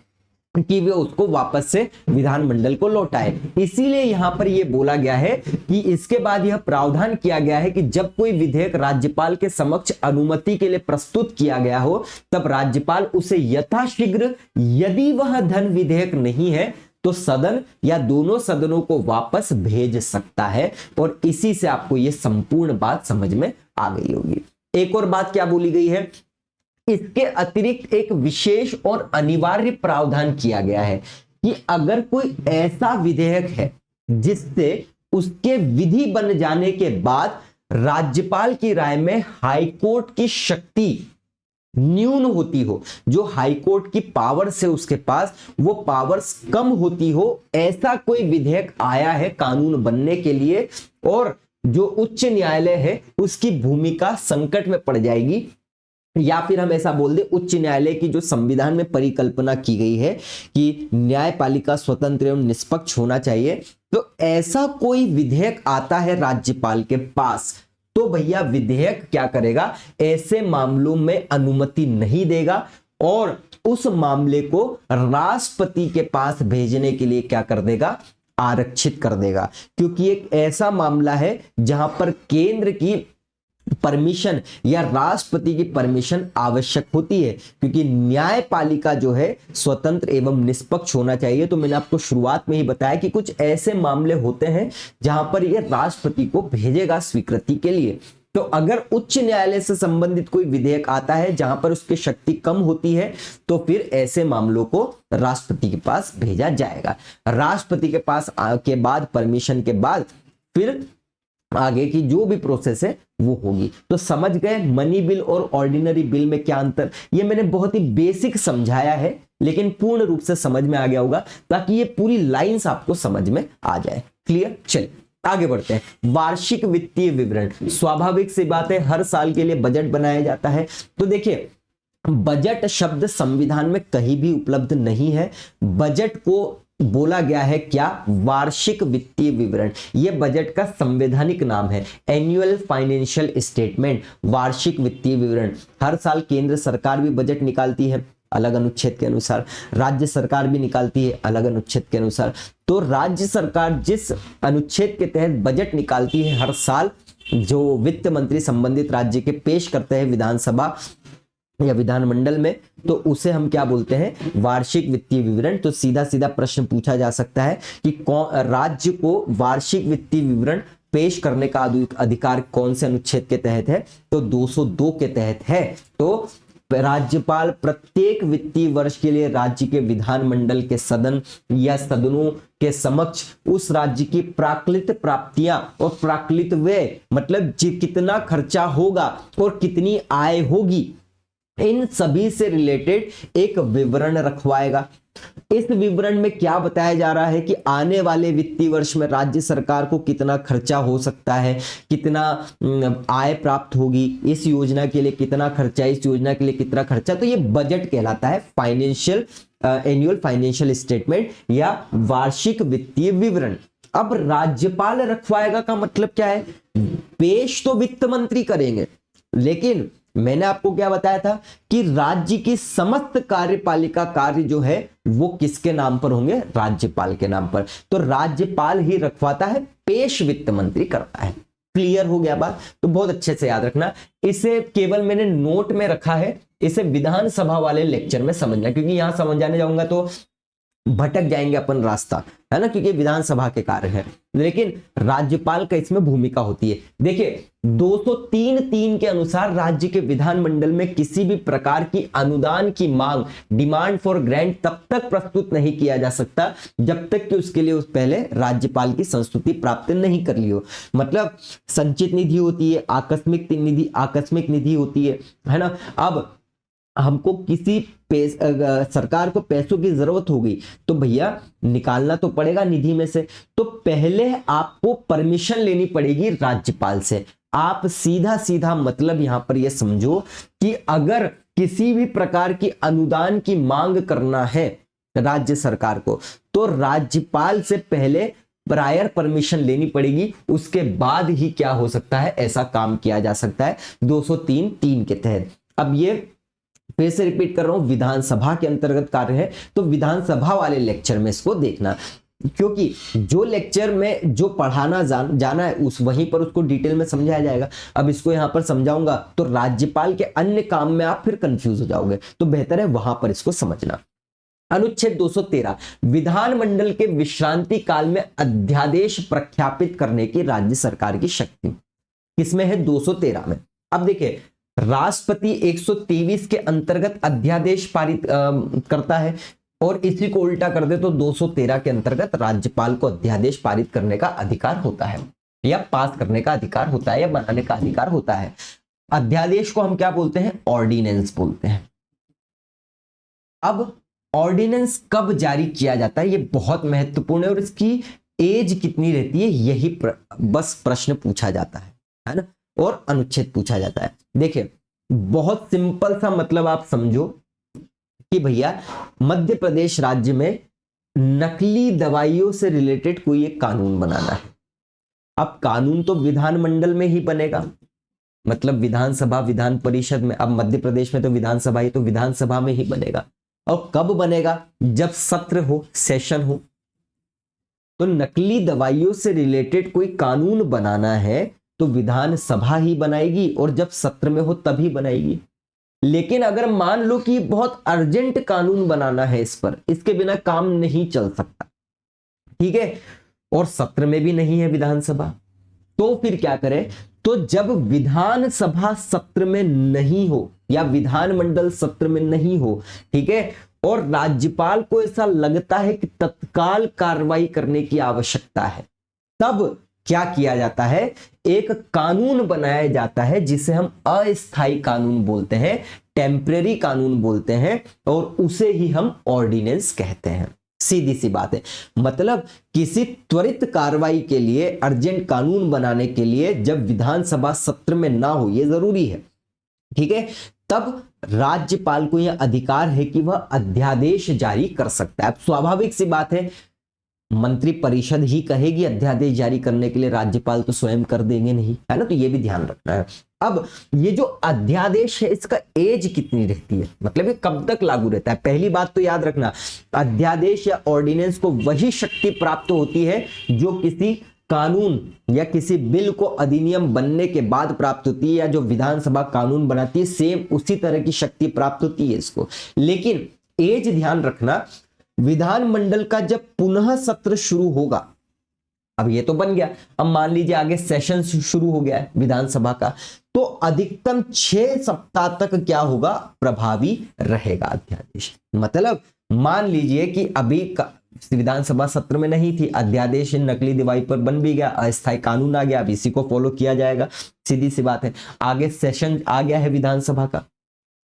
कि वे उसको वापस से विधानमंडल को लौटाए। इसीलिए यहां पर यह बोला गया है कि इसके बाद यह प्रावधान किया गया है कि जब कोई विधेयक राज्यपाल के समक्ष अनुमति के लिए प्रस्तुत किया गया हो, तब राज्यपाल उसे यथाशीघ्र, यदि वह धन विधेयक नहीं है तो सदन या दोनों सदनों को वापस भेज सकता है। और इसी से आपको यह संपूर्ण बात समझ में आ गई होगी। एक और बात क्या बोली गई है, इसके अतिरिक्त एक विशेष और अनिवार्य प्रावधान किया गया है कि अगर कोई ऐसा विधेयक है जिससे उसके विधि बन जाने के बाद राज्यपाल की राय में हाईकोर्ट की शक्ति न्यून होती हो, जो हाईकोर्ट की पावर से उसके पास वो पावर्स कम होती हो, ऐसा कोई विधेयक आया है कानून बनने के लिए, और जो उच्च न्यायालय है उसकी भूमिका संकट में पड़ जाएगी, या फिर हम ऐसा बोल दे उच्च न्यायालय की जो संविधान में परिकल्पना की गई है कि न्यायपालिका स्वतंत्र एवं निष्पक्ष होना चाहिए, तो ऐसा कोई विधेयक आता है राज्यपाल के पास, तो भैया विधेयक क्या करेगा, ऐसे मामलों में अनुमति नहीं देगा और उस मामले को राष्ट्रपति के पास भेजने के लिए क्या कर देगा, आरक्षित कर देगा। क्योंकि एक ऐसा मामला है जहां पर केंद्र की परमिशन या राष्ट्रपति की परमिशन आवश्यक होती है, क्योंकि न्यायपालिका जो है स्वतंत्र एवं निष्पक्ष होना चाहिए। तो मैंने आपको शुरुआत में ही बताया कि कुछ ऐसे मामले होते हैं जहां पर यह राष्ट्रपति को भेजेगा स्वीकृति के लिए। तो अगर उच्च न्यायालय से संबंधित कोई विधेयक आता है जहां पर उसकी शक्ति कम होती है, तो फिर ऐसे मामलों को राष्ट्रपति के पास भेजा जाएगा। राष्ट्रपति के पास के बाद परमिशन के बाद फिर आगे की जो भी प्रोसेस है वो होगी। तो समझ गए मनी बिल और ऑर्डिनरी बिल में क्या अंतर, ये मैंने बहुत ही बेसिक समझाया है, लेकिन पूर्ण रूप से समझ में आ गया होगा, ताकि ये पूरी लाइंस आपको समझ में आ जाए। क्लियर? चलिए आगे बढ़ते हैं। वार्षिक वित्तीय विवरण, स्वाभाविक सी बात है, हर साल के लिए बजट बनाया जाता है। तो देखिए बजट शब्द संविधान में कहीं भी उपलब्ध नहीं है। बजट को बोला गया है क्या, वार्षिक वित्तीय विवरण। यह बजट का संवैधानिक नाम है, एनुअल फाइनेंशियल स्टेटमेंट, वार्षिक वित्तीय विवरण। हर साल केंद्र सरकार भी बजट निकालती है अलग अनुच्छेद के अनुसार, राज्य सरकार भी निकालती है अलग अनुच्छेद के अनुसार। तो राज्य सरकार जिस अनुच्छेद के तहत बजट निकालती है हर साल, जो वित्त मंत्री संबंधित राज्य के पेश करते हैं विधानसभा या विधानमंडल में, तो उसे हम क्या बोलते हैं, वार्षिक वित्तीय विवरण। तो सीधा सीधा प्रश्न पूछा जा सकता है कि राज्य को वार्षिक वित्तीय विवरण पेश करने का अधिकार कौन से अनुच्छेद के तहत है, तो 202 के तहत है। तो राज्यपाल प्रत्येक वित्तीय वर्ष के लिए राज्य के विधानमंडल के सदन या सदनों के समक्ष उस राज्य की प्राकृत प्राप्तियां और प्राकृत व्यय, मतलब कितना खर्चा होगा और कितनी आय होगी, इन सभी से रिलेटेड एक विवरण रखवाएगा। इस विवरण में क्या बताया जा रहा है कि आने वाले वित्तीय वर्ष में राज्य सरकार को कितना खर्चा हो सकता है, कितना आय प्राप्त होगी, इस योजना के लिए कितना खर्चा, इस योजना के लिए कितना खर्चा। तो ये बजट कहलाता है, फाइनेंशियल एनुअल फाइनेंशियल स्टेटमेंट या वार्षिक वित्तीय विवरण। अब राज्यपाल रखवाएगा का मतलब क्या है, पेश तो वित्त मंत्री करेंगे, लेकिन मैंने आपको क्या बताया था कि राज्य की समस्त कार्यपालिका कार्य जो है वो किसके नाम पर होंगे, राज्यपाल के नाम पर। तो राज्यपाल ही रखवाता है, पेश वित्त मंत्री करता है। क्लियर हो गया बात? तो बहुत अच्छे से याद रखना, इसे केवल मैंने नोट में रखा है, इसे विधानसभा वाले लेक्चर में समझना, क्योंकि यहां समझाने जाऊंगा तो भटक जाएंगे अपन रास्ता, है ना, क्योंकि विधानसभा के कार्य है। लेकिन राज्यपाल का इसमें भूमिका होती है। देखिए 203(3) के अनुसार राज्य के विधानमंडल में किसी भी प्रकार की अनुदान की मांग, डिमांड फॉर ग्रांट, तब तक प्रस्तुत नहीं किया जा सकता जब तक कि उसके लिए पहले राज्यपाल की संस्तुति प्राप्त नहीं कर ली हो। मतलब संचित निधि होती है, आकस्मिक निधि होती है ना। अब हमको किसी सरकार को पैसों की जरूरत होगी तो भैया निकालना तो पड़ेगा निधि में से, तो पहले आपको परमिशन लेनी पड़ेगी राज्यपाल से। आप सीधा सीधा मतलब यहां पर यह समझो कि अगर किसी भी प्रकार की अनुदान की मांग करना है राज्य सरकार को, तो राज्यपाल से पहले प्रायर परमिशन लेनी पड़ेगी, उसके बाद ही क्या हो सकता है, ऐसा काम किया जा सकता है 203(3) के तहत। अब ये फिर से रिपीट कर रहा हूं, विधानसभा के अंतर्गत कार्य है, तो विधानसभा वाले लेक्चर में इसको देखना, क्योंकि जो लेक्चर में जो पढ़ाना जाना है उस वहीं पर उसको डिटेल में समझाया जाएगा। अब इसको यहां पर समझाऊंगा तो राज्यपाल के अन्य काम में आप फिर कंफ्यूज हो जाओगे, तो बेहतर है वहां पर इसको समझना। अनुच्छेद 213, विधानमंडल के विश्रांति काल में अध्यादेश प्रख्यापित करने की राज्य सरकार की शक्ति किसमें है, 213 में। अब देखिए राष्ट्रपति 123 के अंतर्गत अध्यादेश पारित करता है, और इसी को उल्टा कर दे तो 213 के अंतर्गत राज्यपाल को अध्यादेश पारित करने का अधिकार होता है, या पास करने का अधिकार होता है, या बनाने का अधिकार होता है। अध्यादेश को हम क्या बोलते हैं, ऑर्डिनेंस बोलते हैं। अब ऑर्डिनेंस कब जारी किया जाता है, ये बहुत महत्वपूर्ण है, और इसकी एज कितनी रहती है यही बस प्रश्न पूछा जाता है ना, और अनुच्छेद पूछा जाता है। देखिए बहुत सिंपल सा मतलब आप समझो कि भैया मध्य प्रदेश राज्य में नकली दवाइयों से रिलेटेड कोई एक कानून बनाना है। अब कानून तो विधानमंडल में ही बनेगा, मतलब विधानसभा विधान परिषद में। अब मध्य प्रदेश में तो विधानसभा ही, तो विधानसभा में ही बनेगा। और कब बनेगा, जब सत्र हो, सेशन हो। तो नकली दवाइयों से रिलेटेड कोई कानून बनाना है तो विधानसभा ही बनाएगी, और जब सत्र में हो तभी बनाएगी। लेकिन अगर मान लो कि बहुत अर्जेंट कानून बनाना है इस पर, इसके बिना काम नहीं चल सकता, ठीक है, और सत्र में भी नहीं है विधानसभा, तो फिर क्या करें, तो जब विधानसभा सत्र में नहीं हो या विधानमंडल सत्र में नहीं हो, ठीक है, और राज्यपाल को ऐसा लगता है कि तत्काल कार्रवाई करने की आवश्यकता है, तब क्या किया जाता है, एक कानून बनाया जाता है जिसे हम अस्थायी कानून बोलते हैं, टेम्परेरी कानून बोलते हैं, और उसे ही हम ऑर्डिनेंस कहते हैं। सीधी सी बात है, मतलब किसी त्वरित कार्रवाई के लिए, अर्जेंट कानून बनाने के लिए जब विधानसभा सत्र में ना हो, यह जरूरी है, ठीक है, तब राज्यपाल को यह अधिकार है कि वह अध्यादेश जारी कर सकता है। अब स्वाभाविक सी बात है, मंत्री परिषद ही कहेगी अध्यादेश जारी करने के लिए, राज्यपाल तो स्वयं कर देंगे नहीं, है ना, तो ये भी ध्यान रखना है। अब ये जो अध्यादेश है इसका एज कितनी रहती है, मतलब ये कब तक लागू रहता है। पहली बात तो याद रखना, अध्यादेश या ऑर्डिनेंस को वही शक्ति प्राप्त होती है जो किसी कानून या किसी बिल को अधिनियम बनने के बाद प्राप्त होती है, या जो विधानसभा कानून बनाती है सेम उसी तरह की शक्ति प्राप्त होती है इसको। लेकिन एज ध्यान रखना, विधानमंडल का जब पुनः सत्र शुरू होगा, अब ये तो बन गया, अब मान लीजिए आगे सेशन शुरू हो गया है विधानसभा का, तो अधिकतम 6 सप्ताह तक क्या होगा, प्रभावी रहेगा अध्यादेश। मतलब मान लीजिए कि अभी विधानसभा सत्र में नहीं थी, अध्यादेश नकली दवाई पर बन भी गया, अस्थायी कानून आ गया, अब इसी को फॉलो किया जाएगा, सीधी सी बात है। आगे सेशन आ गया है विधानसभा का,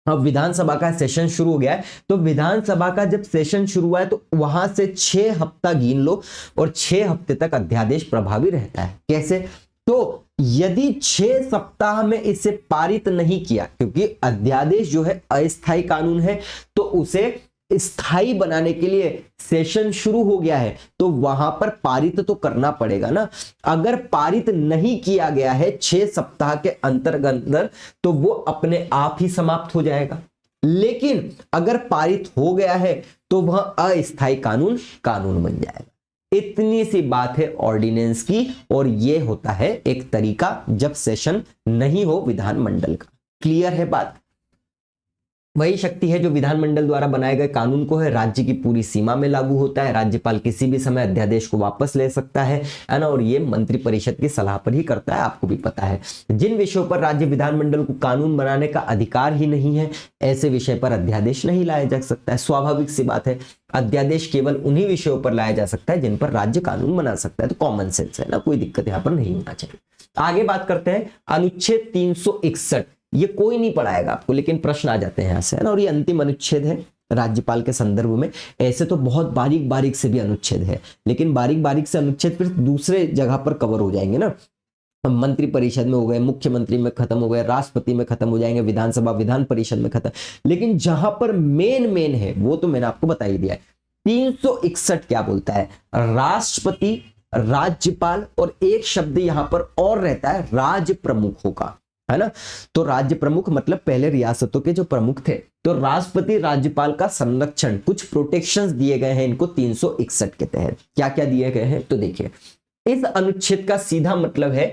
अब विधानसभा का सेशन शुरू हो गया है, तो विधानसभा का जब सेशन शुरू हुआ है तो वहां से 6 हफ्ता गिन लो, और 6 हफ्ते तक अध्यादेश प्रभावी रहता है। कैसे, तो यदि 6 सप्ताह में इसे पारित नहीं किया, क्योंकि अध्यादेश जो है अस्थायी कानून है, तो उसे स्थायी बनाने के लिए सेशन शुरू हो गया है तो वहां पर पारित तो करना पड़ेगा ना। अगर पारित नहीं किया गया है 6 सप्ताह के अंतर्गत तो वो अपने आप ही समाप्त हो जाएगा। लेकिन अगर पारित हो गया है तो वह अस्थायी कानून बन जाएगा। इतनी सी बात है ऑर्डिनेंस की, और ये होता है एक तरीका जब सेशन नहीं हो विधानमंडल का। क्लियर है बात? वही शक्ति है जो विधानमंडल द्वारा बनाए गए कानून को है राज्य की पूरी सीमा में लागू होता है। राज्यपाल किसी भी समय अध्यादेश को वापस ले सकता है ना, और ये मंत्रिपरिषद की सलाह पर ही करता है, आपको भी पता है। जिन विषयों पर राज्य विधानमंडल को कानून बनाने का अधिकार ही नहीं है, ऐसे विषय पर अध्यादेश नहीं लाया जा सकता है। स्वाभाविक सी बात है, अध्यादेश केवल उन्हीं विषयों पर लाया जा सकता है जिन पर राज्य कानून बना सकता है। तो कॉमन सेंस है ना, कोई दिक्कत यहां पर नहीं होना चाहिए। आगे बात करते हैं अनुच्छेद 361। ये कोई नहीं पढ़ाएगा आपको, लेकिन प्रश्न आ जाते हैं यहां से, है ना। और ये अंतिम अनुच्छेद है राज्यपाल के संदर्भ में। ऐसे तो बहुत बारीक बारीक से भी अनुच्छेद है, लेकिन बारीक बारीक से अनुच्छेद फिर दूसरे जगह पर कवर हो जाएंगे ना। मंत्री परिषद में हो गए, मुख्यमंत्री में खत्म हो गए, राष्ट्रपति में खत्म हो जाएंगे, विधानसभा विधान परिषद में खत्म। लेकिन जहां पर मेन है वो तो मैंने आपको बता ही दिया है। 361 क्या बोलता है? राष्ट्रपति, राज्यपाल और एक शब्द यहां पर और रहता है राज प्रमुखों का, है ना। तो राज्य प्रमुख मतलब पहले रियासतों के जो प्रमुख थे। तो राष्ट्रपति राज्यपाल का संरक्षण, कुछ प्रोटेक्शंस दिए गए हैं इनको 361 के तहत। क्या क्या दिए गए हैं तो देखिए, इस अनुच्छेद का सीधा मतलब है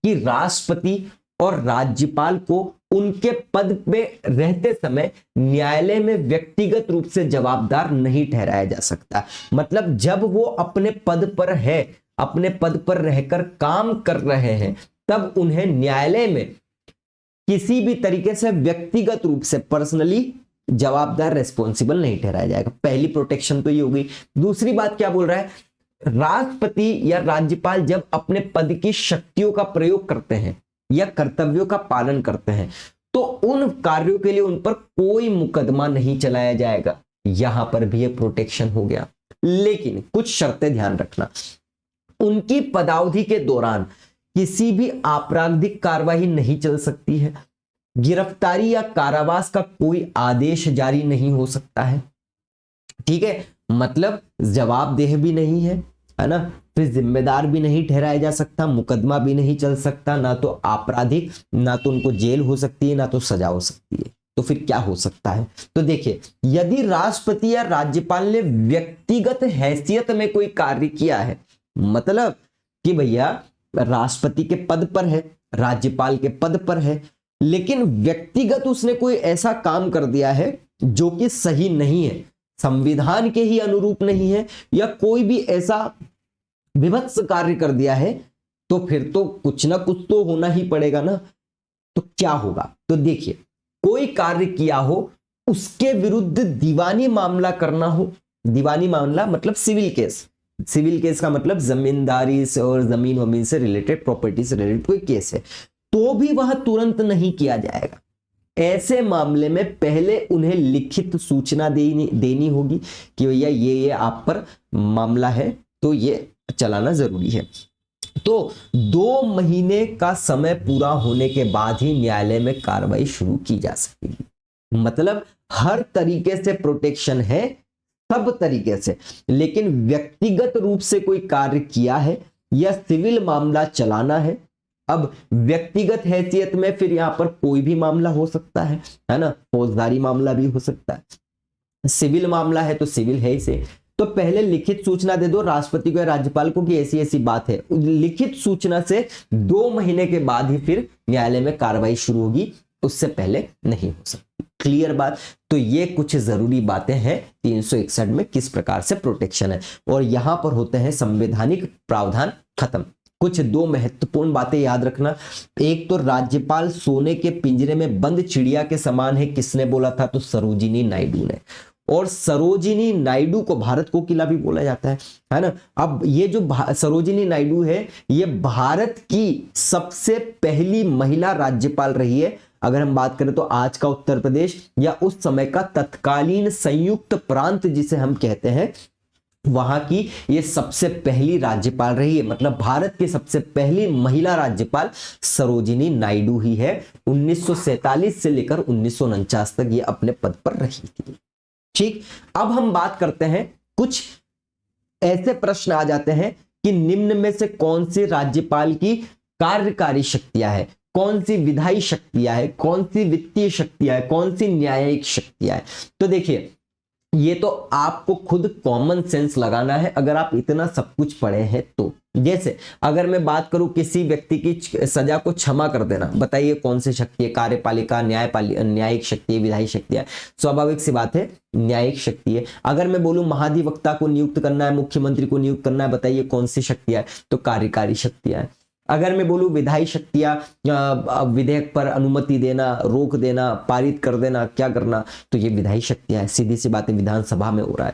कि राष्ट्रपति और राज्यपाल को उनके पद पे रहते समय न्यायालय में व्यक्तिगत रूप से जवाबदार नहीं ठहराया जा सकता। मतलब जब वो अपने पद पर है, अपने पद पर रहकर काम कर रहे हैं, तब उन्हें न्यायालय में किसी भी तरीके से व्यक्तिगत रूप से पर्सनली जवाबदार, रेस्पॉन्सिबल नहीं ठहराया जाएगा। पहली प्रोटेक्शन तो ये हो गई। दूसरी बात क्या बोल रहा है? राष्ट्रपति या राज्यपाल जब अपने पद की शक्तियों का प्रयोग करते हैं या कर्तव्यों का पालन करते हैं तो उन कार्यों के लिए उन पर कोई मुकदमा नहीं चलाया जाएगा। यहां पर भी ये प्रोटेक्शन हो गया। लेकिन कुछ शर्तें ध्यान रखना। उनकी पदावधि के दौरान किसी भी आपराधिक कार्रवाई नहीं चल सकती है। गिरफ्तारी या कारावास का कोई आदेश जारी नहीं हो सकता है। ठीक है, मतलब जवाबदेह भी नहीं है ना, फिर जिम्मेदार भी नहीं ठहराया जा सकता, मुकदमा भी नहीं चल सकता, ना तो आपराधिक, ना तो उनको जेल हो सकती है, ना तो सजा हो सकती है। तो फिर क्या हो सकता है? तो देखिए, यदि राष्ट्रपति या राज्यपाल ने व्यक्तिगत हैसियत में कोई कार्य किया है, मतलब कि भैया राष्ट्रपति के पद पर है, राज्यपाल के पद पर है, लेकिन व्यक्तिगत उसने कोई ऐसा काम कर दिया है जो कि सही नहीं है, संविधान के ही अनुरूप नहीं है, या कोई भी ऐसा विभत्स कार्य कर दिया है, तो फिर तो कुछ ना कुछ तो होना ही पड़ेगा ना। तो क्या होगा? तो देखिए, कोई कार्य किया हो, उसके विरुद्ध दीवानी मामला करना हो। दीवानी मामला मतलब सिविल केस। सिविल केस का मतलब जमींदारी से और जमीन वमीन से रिलेटेड, प्रॉपर्टी से रिलेटेड कोई केस है, तो भी वह तुरंत नहीं किया जाएगा। ऐसे मामले में पहले उन्हें लिखित सूचना देनी होगी कि भैया ये आप पर मामला है, तो ये चलाना जरूरी है। तो 2 महीने का समय पूरा होने के बाद ही न्यायालय में कार्रवाई शुरू की जा सकेगी। मतलब हर तरीके से प्रोटेक्शन है, सब तरीके से। लेकिन व्यक्तिगत रूप से कोई कार्य किया है या सिविल मामला चलाना है, अब व्यक्तिगत हैसियत में फिर यहां पर कोई भी मामला हो सकता है ना, फौजदारी मामला भी हो सकता है। सिविल मामला है तो सिविल है इसे, तो पहले लिखित सूचना दे दो राष्ट्रपति को या राज्यपाल को कि ऐसी ऐसी बात है। लिखित सूचना से 2 महीने के बाद ही फिर न्यायालय में कार्रवाई शुरू होगी, उससे पहले नहीं हो सकती। क्लियर बात? तो ये कुछ जरूरी बातें हैं 361 में, किस प्रकार से प्रोटेक्शन है। और यहां पर होते हैं संवैधानिक प्रावधान खत्म। कुछ 2 महत्वपूर्ण बातें याद रखना। एक तो राज्यपाल सोने के पिंजरे में बंद चिड़िया के समान है, किसने बोला था? तो सरोजिनी नायडू ने। और सरोजिनी नायडू को भारत कोकिला भी बोला जाता है ना। अब ये जो सरोजिनी नायडू है, ये भारत की सबसे पहली महिला राज्यपाल रही है। अगर हम बात करें तो आज का उत्तर प्रदेश या उस समय का तत्कालीन संयुक्त प्रांत जिसे हम कहते हैं, वहां की ये सबसे पहली राज्यपाल रही है। मतलब भारत की सबसे पहली महिला राज्यपाल सरोजिनी नायडू ही है। 1947 से लेकर 1949 तक ये अपने पद पर रही थी। ठीक, अब हम बात करते हैं, कुछ ऐसे प्रश्न आ जाते हैं कि निम्न में से कौन सी राज्यपाल की कार्यकारी शक्तियां है, कौन सी विधायी शक्तियां है, कौन सी वित्तीय शक्तियां है, कौन सी न्यायिक शक्तियां है। तो देखिए, ये तो आपको खुद कॉमन सेंस लगाना है अगर आप इतना सब कुछ पढ़े हैं तो। जैसे अगर मैं बात करूं किसी व्यक्ति की सजा को क्षमा कर देना, बताइए कौन सी शक्ति है, कार्यपालिका, न्यायिक शक्ति है, विधायी शक्ति है? स्वाभाविक सी बात है, न्यायिक शक्ति है। अगर मैं बोलूं महाधिवक्ता को नियुक्त करना है, मुख्यमंत्री को नियुक्त करना है, बताइए कौन सी शक्तियां है? तो कार्यकारी शक्तियां है। अगर मैं बोलूं विधायी शक्तियां, विधेयक पर अनुमति देना, रोक देना, पारित कर देना, क्या करना, तो ये विधायी शक्तियां है, सीधी सी बातें विधानसभा में हो रहा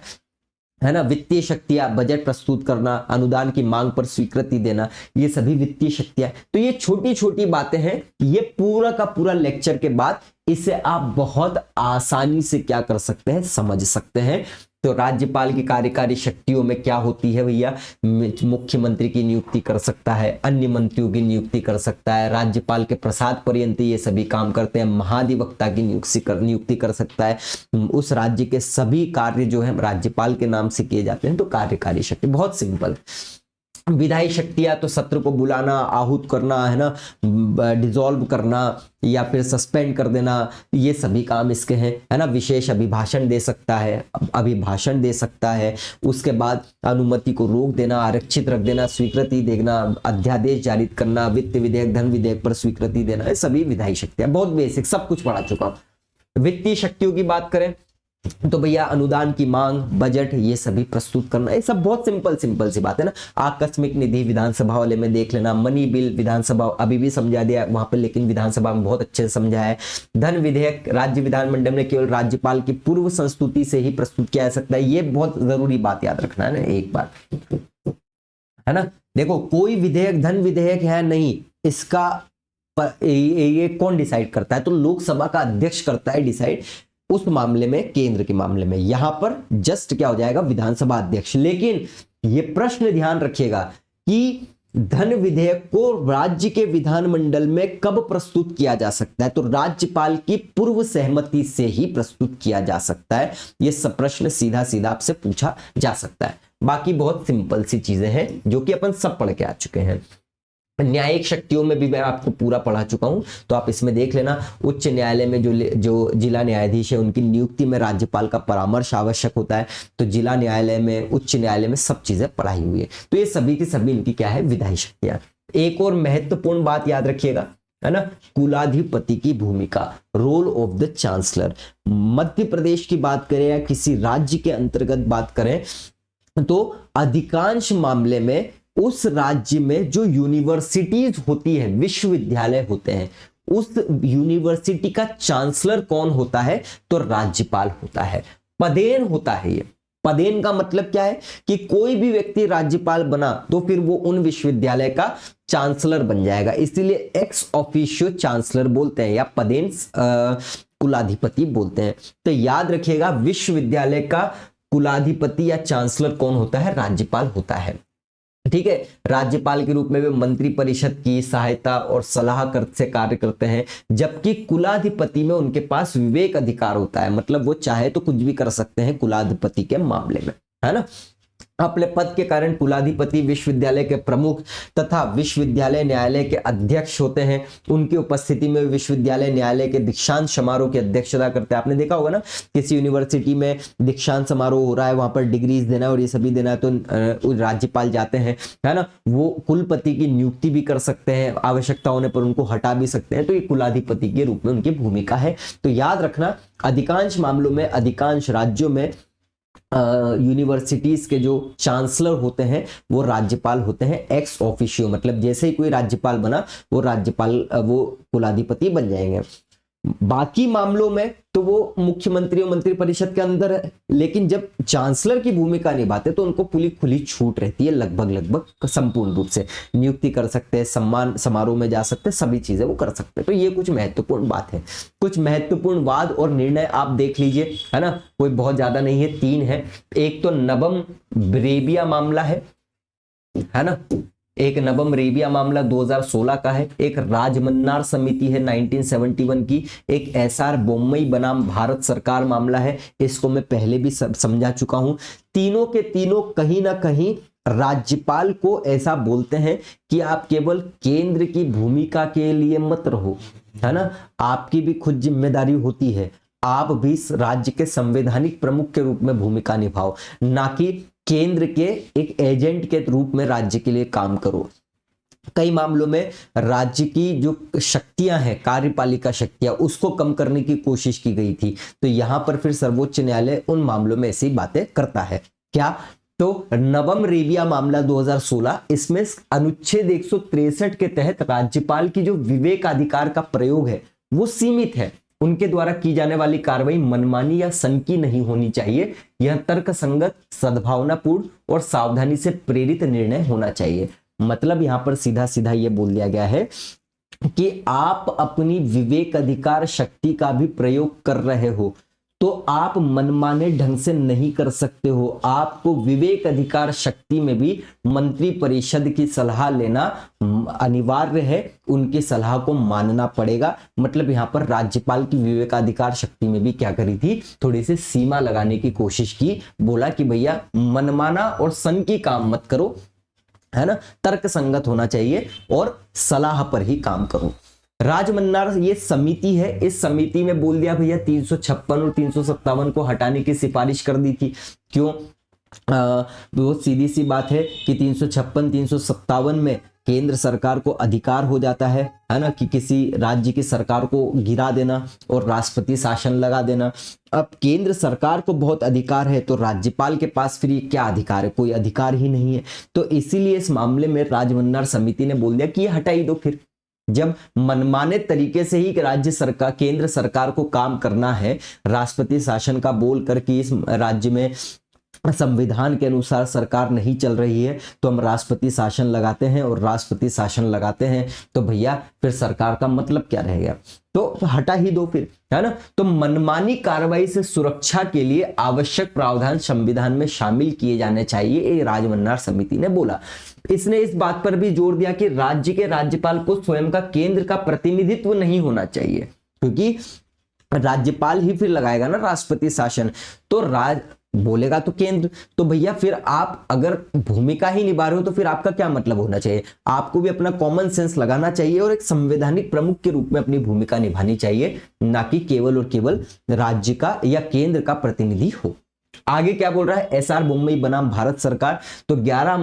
है ना। वित्तीय शक्तियां, बजट प्रस्तुत करना, अनुदान की मांग पर स्वीकृति देना, ये सभी वित्तीय शक्तियां। तो ये छोटी छोटी बातें हैं, ये पूरा का पूरा लेक्चर के बाद इसे आप बहुत आसानी से क्या कर सकते हैं, समझ सकते हैं। तो राज्यपाल की कार्यकारी शक्तियों में क्या होती है भैया, मुख्यमंत्री की नियुक्ति कर सकता है, अन्य मंत्रियों की नियुक्ति कर सकता है, राज्यपाल के प्रसाद पर्यंत ये सभी काम करते हैं, महाधिवक्ता की नियुक्ति कर सकता है, उस राज्य के सभी कार्य जो है राज्यपाल के नाम से किए जाते हैं। तो कार्यकारी शक्ति बहुत सिंपल। विधायी शक्तियां तो सत्र को बुलाना, आहूत करना, है ना, डिसॉल्व करना या फिर सस्पेंड कर देना, ये सभी काम इसके हैं, है ना। विशेष अभिभाषण दे सकता है, अभिभाषण दे सकता है, उसके बाद अनुमति को रोक देना, आरक्षित रख देना, स्वीकृति देना, अध्यादेश जारी करना, वित्त विधेयक, धन विधेयक पर स्वीकृति देना, ये सभी विधायी शक्तियां। बहुत बेसिक, सब कुछ पढ़ा चुका हूं। वित्तीय शक्तियों की बात करें तो भैया अनुदान की मांग, बजट, ये सभी प्रस्तुत करना, ये सब बहुत सिंपल सी बात है ना। आकस्मिक निधि विधानसभा वाले में देख लेना, मनी बिल विधानसभा अभी भी समझा दिया वहां पर, लेकिन विधानसभा में बहुत अच्छे से समझा है। धन विधेयक राज्य विधानमंडल में केवल राज्यपाल की पूर्व संस्तुति से ही प्रस्तुत किया जा सकता है, ये बहुत जरूरी बात याद रखना है ना एक बार, है ना। देखो कोई विधेयक धन विधेयक है नहीं, इसका ये कौन डिसाइड करता है, तो लोकसभा का अध्यक्ष करता है डिसाइड उस मामले में, केंद्र के मामले में। यहां पर जस्ट क्या हो जाएगा, विधानसभा अध्यक्ष। लेकिन ये प्रश्न ध्यान रखिएगा कि धन विधेयक को राज्य के विधानमंडल में कब प्रस्तुत किया जा सकता है, तो राज्यपाल की पूर्व सहमति से ही प्रस्तुत किया जा सकता है। ये सब प्रश्न सीधा सीधा आपसे पूछा जा सकता है। बाकी बहुत सिंपल सी चीजें हैं जो कि अपन सब पढ़ के आ चुके हैं। न्यायिक शक्तियों में भी मैं आपको पूरा पढ़ा चुका हूं, तो आप इसमें देख लेना। उच्च न्यायालय में जो जिला न्यायाधीश है उनकी नियुक्ति में राज्यपाल का परामर्श आवश्यक होता है, तो जिला न्यायालय में, उच्च न्यायालय में सब चीजें पढ़ाई हुई है। तो ये सभी की सभी इनकी क्या है, विधायी शक्तियां। एक और महत्वपूर्ण बात याद रखिएगा, है ना, कुलाधिपति की भूमिका, role of the chancellor. Madhya Pradesh की बात करें या किसी राज्य के अंतर्गत बात करें तो अधिकांश मामले में उस राज्य में जो यूनिवर्सिटीज होती है, विश्वविद्यालय होते हैं, उस यूनिवर्सिटी का चांसलर कौन होता है, तो राज्यपाल होता है। पदेन होता है ये। पदेन का मतलब क्या है कि कोई भी व्यक्ति राज्यपाल बना तो फिर वो उन विश्वविद्यालय का चांसलर बन जाएगा, इसीलिए एक्स ऑफिशियो चांसलर बोलते हैं या पदेन कुलाधिपति बोलते हैं। तो याद रखिएगा, विश्वविद्यालय का कुलाधिपति या चांसलर कौन होता है, राज्यपाल होता है। ठीक है, राज्यपाल के रूप में वे मंत्री परिषद की सहायता और सलाह से कार्य करते हैं, जबकि कुलाधिपति में उनके पास विवेक अधिकार होता है, मतलब वो चाहे तो कुछ भी कर सकते हैं कुलाधिपति के मामले में, है ना। अपने पद के कारण कुलाधिपति विश्वविद्यालय के प्रमुख तथा विश्वविद्यालय न्यायालय के अध्यक्ष होते हैं। उनकी उपस्थिति में विश्वविद्यालय न्यायालय के दीक्षांत समारोह की अध्यक्षता करते हैं। आपने देखा होगा ना, किसी यूनिवर्सिटी में दीक्षांत समारोह हो रहा है, वहां पर डिग्रीज देना और ये सभी देना, तो राज्यपाल जाते हैं, है ना। वो कुलपति की नियुक्ति भी कर सकते हैं, आवश्यकता होने पर उनको हटा भी सकते हैं। तो ये कुलाधिपति के रूप में उनकी भूमिका है। तो याद रखना, अधिकांश मामलों में, अधिकांश राज्यों में यूनिवर्सिटीज के जो चांसलर होते हैं वो राज्यपाल होते हैं, एक्स ऑफिशियो, मतलब जैसे ही कोई राज्यपाल बना वो कुलाधिपति बन जाएंगे। बाकी मामलों में तो वो मुख्यमंत्री और मंत्रिपरिषद के अंदर है, लेकिन जब चांसलर की भूमिका निभाते तो उनको पूरी खुली छूट रहती है, लगभग संपूर्ण रूप से नियुक्ति कर सकते हैं, सम्मान समारोह में जा सकते हैं, सभी चीजें वो कर सकते हैं। तो ये कुछ महत्वपूर्ण बात है। कुछ महत्वपूर्ण वाद और निर्णय आप देख लीजिए, है ना, कोई बहुत ज्यादा नहीं है, 3 है। एक तो नबम ब्रेबिया मामला है ना, एक नवम रेबिया मामला 2016 का है, एक राजमन्नार समिति है 1971 की, एक एसआर बोम्मई बनाम भारत सरकार मामला है, इसको मैं पहले भी समझा चुका हूं। तीनों के तीनों कहीं ना कहीं राज्यपाल को ऐसा बोलते हैं कि आप केवल केंद्र की भूमिका के लिए मत रहो, है ना, आपकी भी खुद जिम्मेदारी होती है, आप भी राज्य के संवैधानिक प्रमुख के रूप में भूमिका निभाओ, ना कि केंद्र के एक एजेंट के रूप में राज्य के लिए काम करो। कई मामलों में राज्य की जो शक्तियां हैं, कार्यपालिका शक्तियां, उसको कम करने की कोशिश की गई थी। तो यहां पर फिर सर्वोच्च न्यायालय उन मामलों में ऐसी बातें करता है। क्या? तो नवम रेबिया मामला 2016, इसमें अनुच्छेद 163 के तहत राज्यपाल की जो विवेकाधिकार का प्रयोग है वो सीमित है। उनके द्वारा की जाने वाली कार्रवाई मनमानी या सनकी नहीं होनी चाहिए, यह तर्कसंगत, सद्भावनापूर्ण और सावधानी से प्रेरित निर्णय होना चाहिए। मतलब यहां पर सीधा सीधा यह बोल दिया गया है कि आप अपनी विवेक अधिकार शक्ति का भी प्रयोग कर रहे हो तो आप मनमाने ढंग से नहीं कर सकते हो। आपको विवेक अधिकार शक्ति में भी मंत्री परिषद की सलाह लेना अनिवार्य है, उनकी सलाह को मानना पड़ेगा। मतलब यहां पर राज्यपाल की विवेकाधिकार शक्ति में भी क्या करी थी, थोड़ी सी सीमा लगाने की कोशिश की। बोला कि भैया मनमाना और सनकी काम मत करो, है ना, तर्क संगत होना चाहिए और सलाह पर ही काम करो। राजमन्नार ये समिति है, इस समिति में बोल दिया भैया 356 और 357 को हटाने की सिफारिश कर दी थी। क्यों? बहुत सीधी सी बात है कि 356 357 में केंद्र सरकार को अधिकार हो जाता है ना, कि किसी राज्य की सरकार को गिरा देना और राष्ट्रपति शासन लगा देना। अब केंद्र सरकार को बहुत अधिकार है तो राज्यपाल के पास फिर ये क्या अधिकार है? कोई अधिकार ही नहीं है। तो इसीलिए इस मामले में राजमन्नार समिति ने बोल दिया कि ये हटा ही दो। फिर जब मनमाने तरीके से ही राज्य सरकार, केंद्र सरकार को काम करना है, राष्ट्रपति शासन का बोल कर कि इस राज्य में संविधान के अनुसार सरकार नहीं चल रही है तो हम राष्ट्रपति शासन लगाते हैं, और राष्ट्रपति शासन लगाते हैं तो भैया फिर सरकार का मतलब क्या रहेगा? तो हटा ही दो फिर, है ना। तो मनमानी कार्रवाई से सुरक्षा के लिए आवश्यक प्रावधान संविधान में शामिल किए जाने चाहिए, ये राजमन्नार समिति ने बोला। इसने इस बात पर भी जोर दिया कि राज्य के राज्यपाल को स्वयं का केंद्र का प्रतिनिधित्व नहीं होना चाहिए, क्योंकि राज्यपाल ही फिर लगाएगा ना राष्ट्रपति शासन, तो बोलेगा तो केंद्र। तो भैया फिर आप अगर भूमिका ही निभा रहे हो तो फिर आपका क्या मतलब होना चाहिए? आपको भी अपना कॉमन सेंस लगाना चाहिए और एक संवैधानिक प्रमुख के रूप में अपनी भूमिका निभानी चाहिए, ना कि केवल और केवल राज्य का या केंद्र का प्रतिनिधि हो। आगे क्या बोल रहा है? एसआर बोम्मई बनाम भारत सरकार। तो 11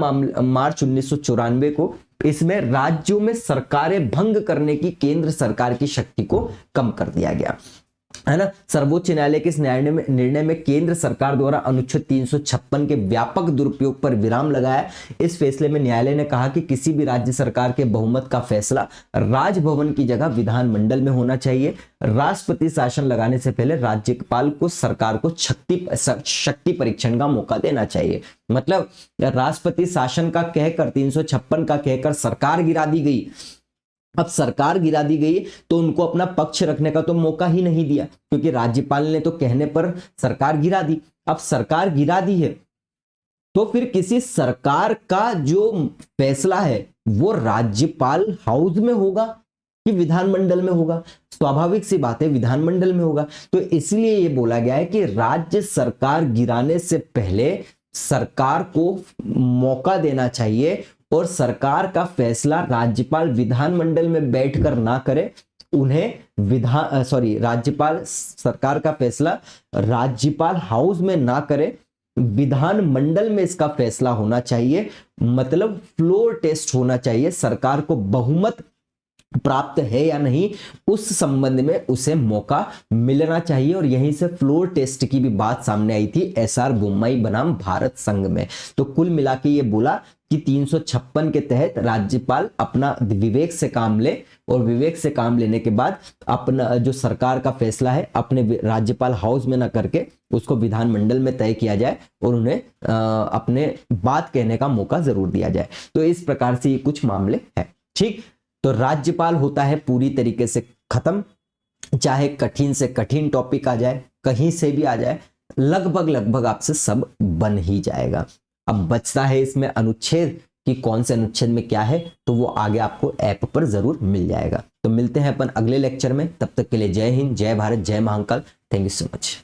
मार्च 1994 को इसमें राज्यों में सरकारें भंग करने की केंद्र सरकार की शक्ति को कम कर दिया गया, है ना। सर्वोच्च न्यायालय के इस निर्णय में केंद्र सरकार द्वारा अनुच्छेद 356 के व्यापक दुरुपयोग पर विराम लगाया। इस फैसले में न्यायालय ने कहा कि किसी भी राज्य सरकार के बहुमत का फैसला राजभवन की जगह विधानमंडल में होना चाहिए। राष्ट्रपति शासन लगाने से पहले राज्यपाल को सरकार को शक्ति परीक्षण का मौका देना चाहिए। मतलब राष्ट्रपति शासन का कहकर 356 का कहकर सरकार गिरा दी गई। अब सरकार गिरा दी गई तो उनको अपना पक्ष रखने का तो मौका ही नहीं दिया, क्योंकि राज्यपाल ने तो कहने पर सरकार गिरा दी। अब सरकार गिरा दी है तो फिर किसी सरकार का जो फैसला है वो राज्यपाल हाउस में होगा कि विधानमंडल में होगा? स्वाभाविक सी बात है विधानमंडल में होगा। तो इसलिए ये बोला गया है कि राज्य सरकार गिराने से पहले सरकार को मौका देना चाहिए और सरकार का फैसला राज्यपाल विधानमंडल में बैठकर ना करे, उन्हें राज्यपाल सरकार का फैसला राज्यपाल हाउस में ना करे, विधानमंडल में इसका फैसला होना चाहिए। मतलब फ्लोर टेस्ट होना चाहिए, सरकार को बहुमत प्राप्त है या नहीं उस संबंध में उसे मौका मिलना चाहिए। और यहीं से फ्लोर टेस्ट की भी बात सामने आई थी एसआर बोम्मई बनाम भारत संघ में। तो कुल मिला के ये बोला कि 356 के तहत राज्यपाल अपना विवेक से काम ले, और विवेक से काम लेने के बाद अपना जो सरकार का फैसला है अपने राज्यपाल हाउस में ना करके उसको विधानमंडल में तय किया जाए और उन्हें अपने बात कहने का मौका जरूर दिया जाए। तो इस प्रकार से ये कुछ मामले हैं। ठीक, तो राज्यपाल होता है पूरी तरीके से खत्म, चाहे कठिन से कठिन टॉपिक आ जाए, कहीं से भी आ जाए, लगभग आपसे सब बन ही जाएगा। अब बचता है इसमें अनुच्छेद कि कौन से अनुच्छेद में क्या है, तो वो आगे आपको ऐप पर जरूर मिल जाएगा। तो मिलते हैं अपन अगले लेक्चर में, तब तक के लिए जय हिंद, जय भारत, जय Mahakal. Thank you so much.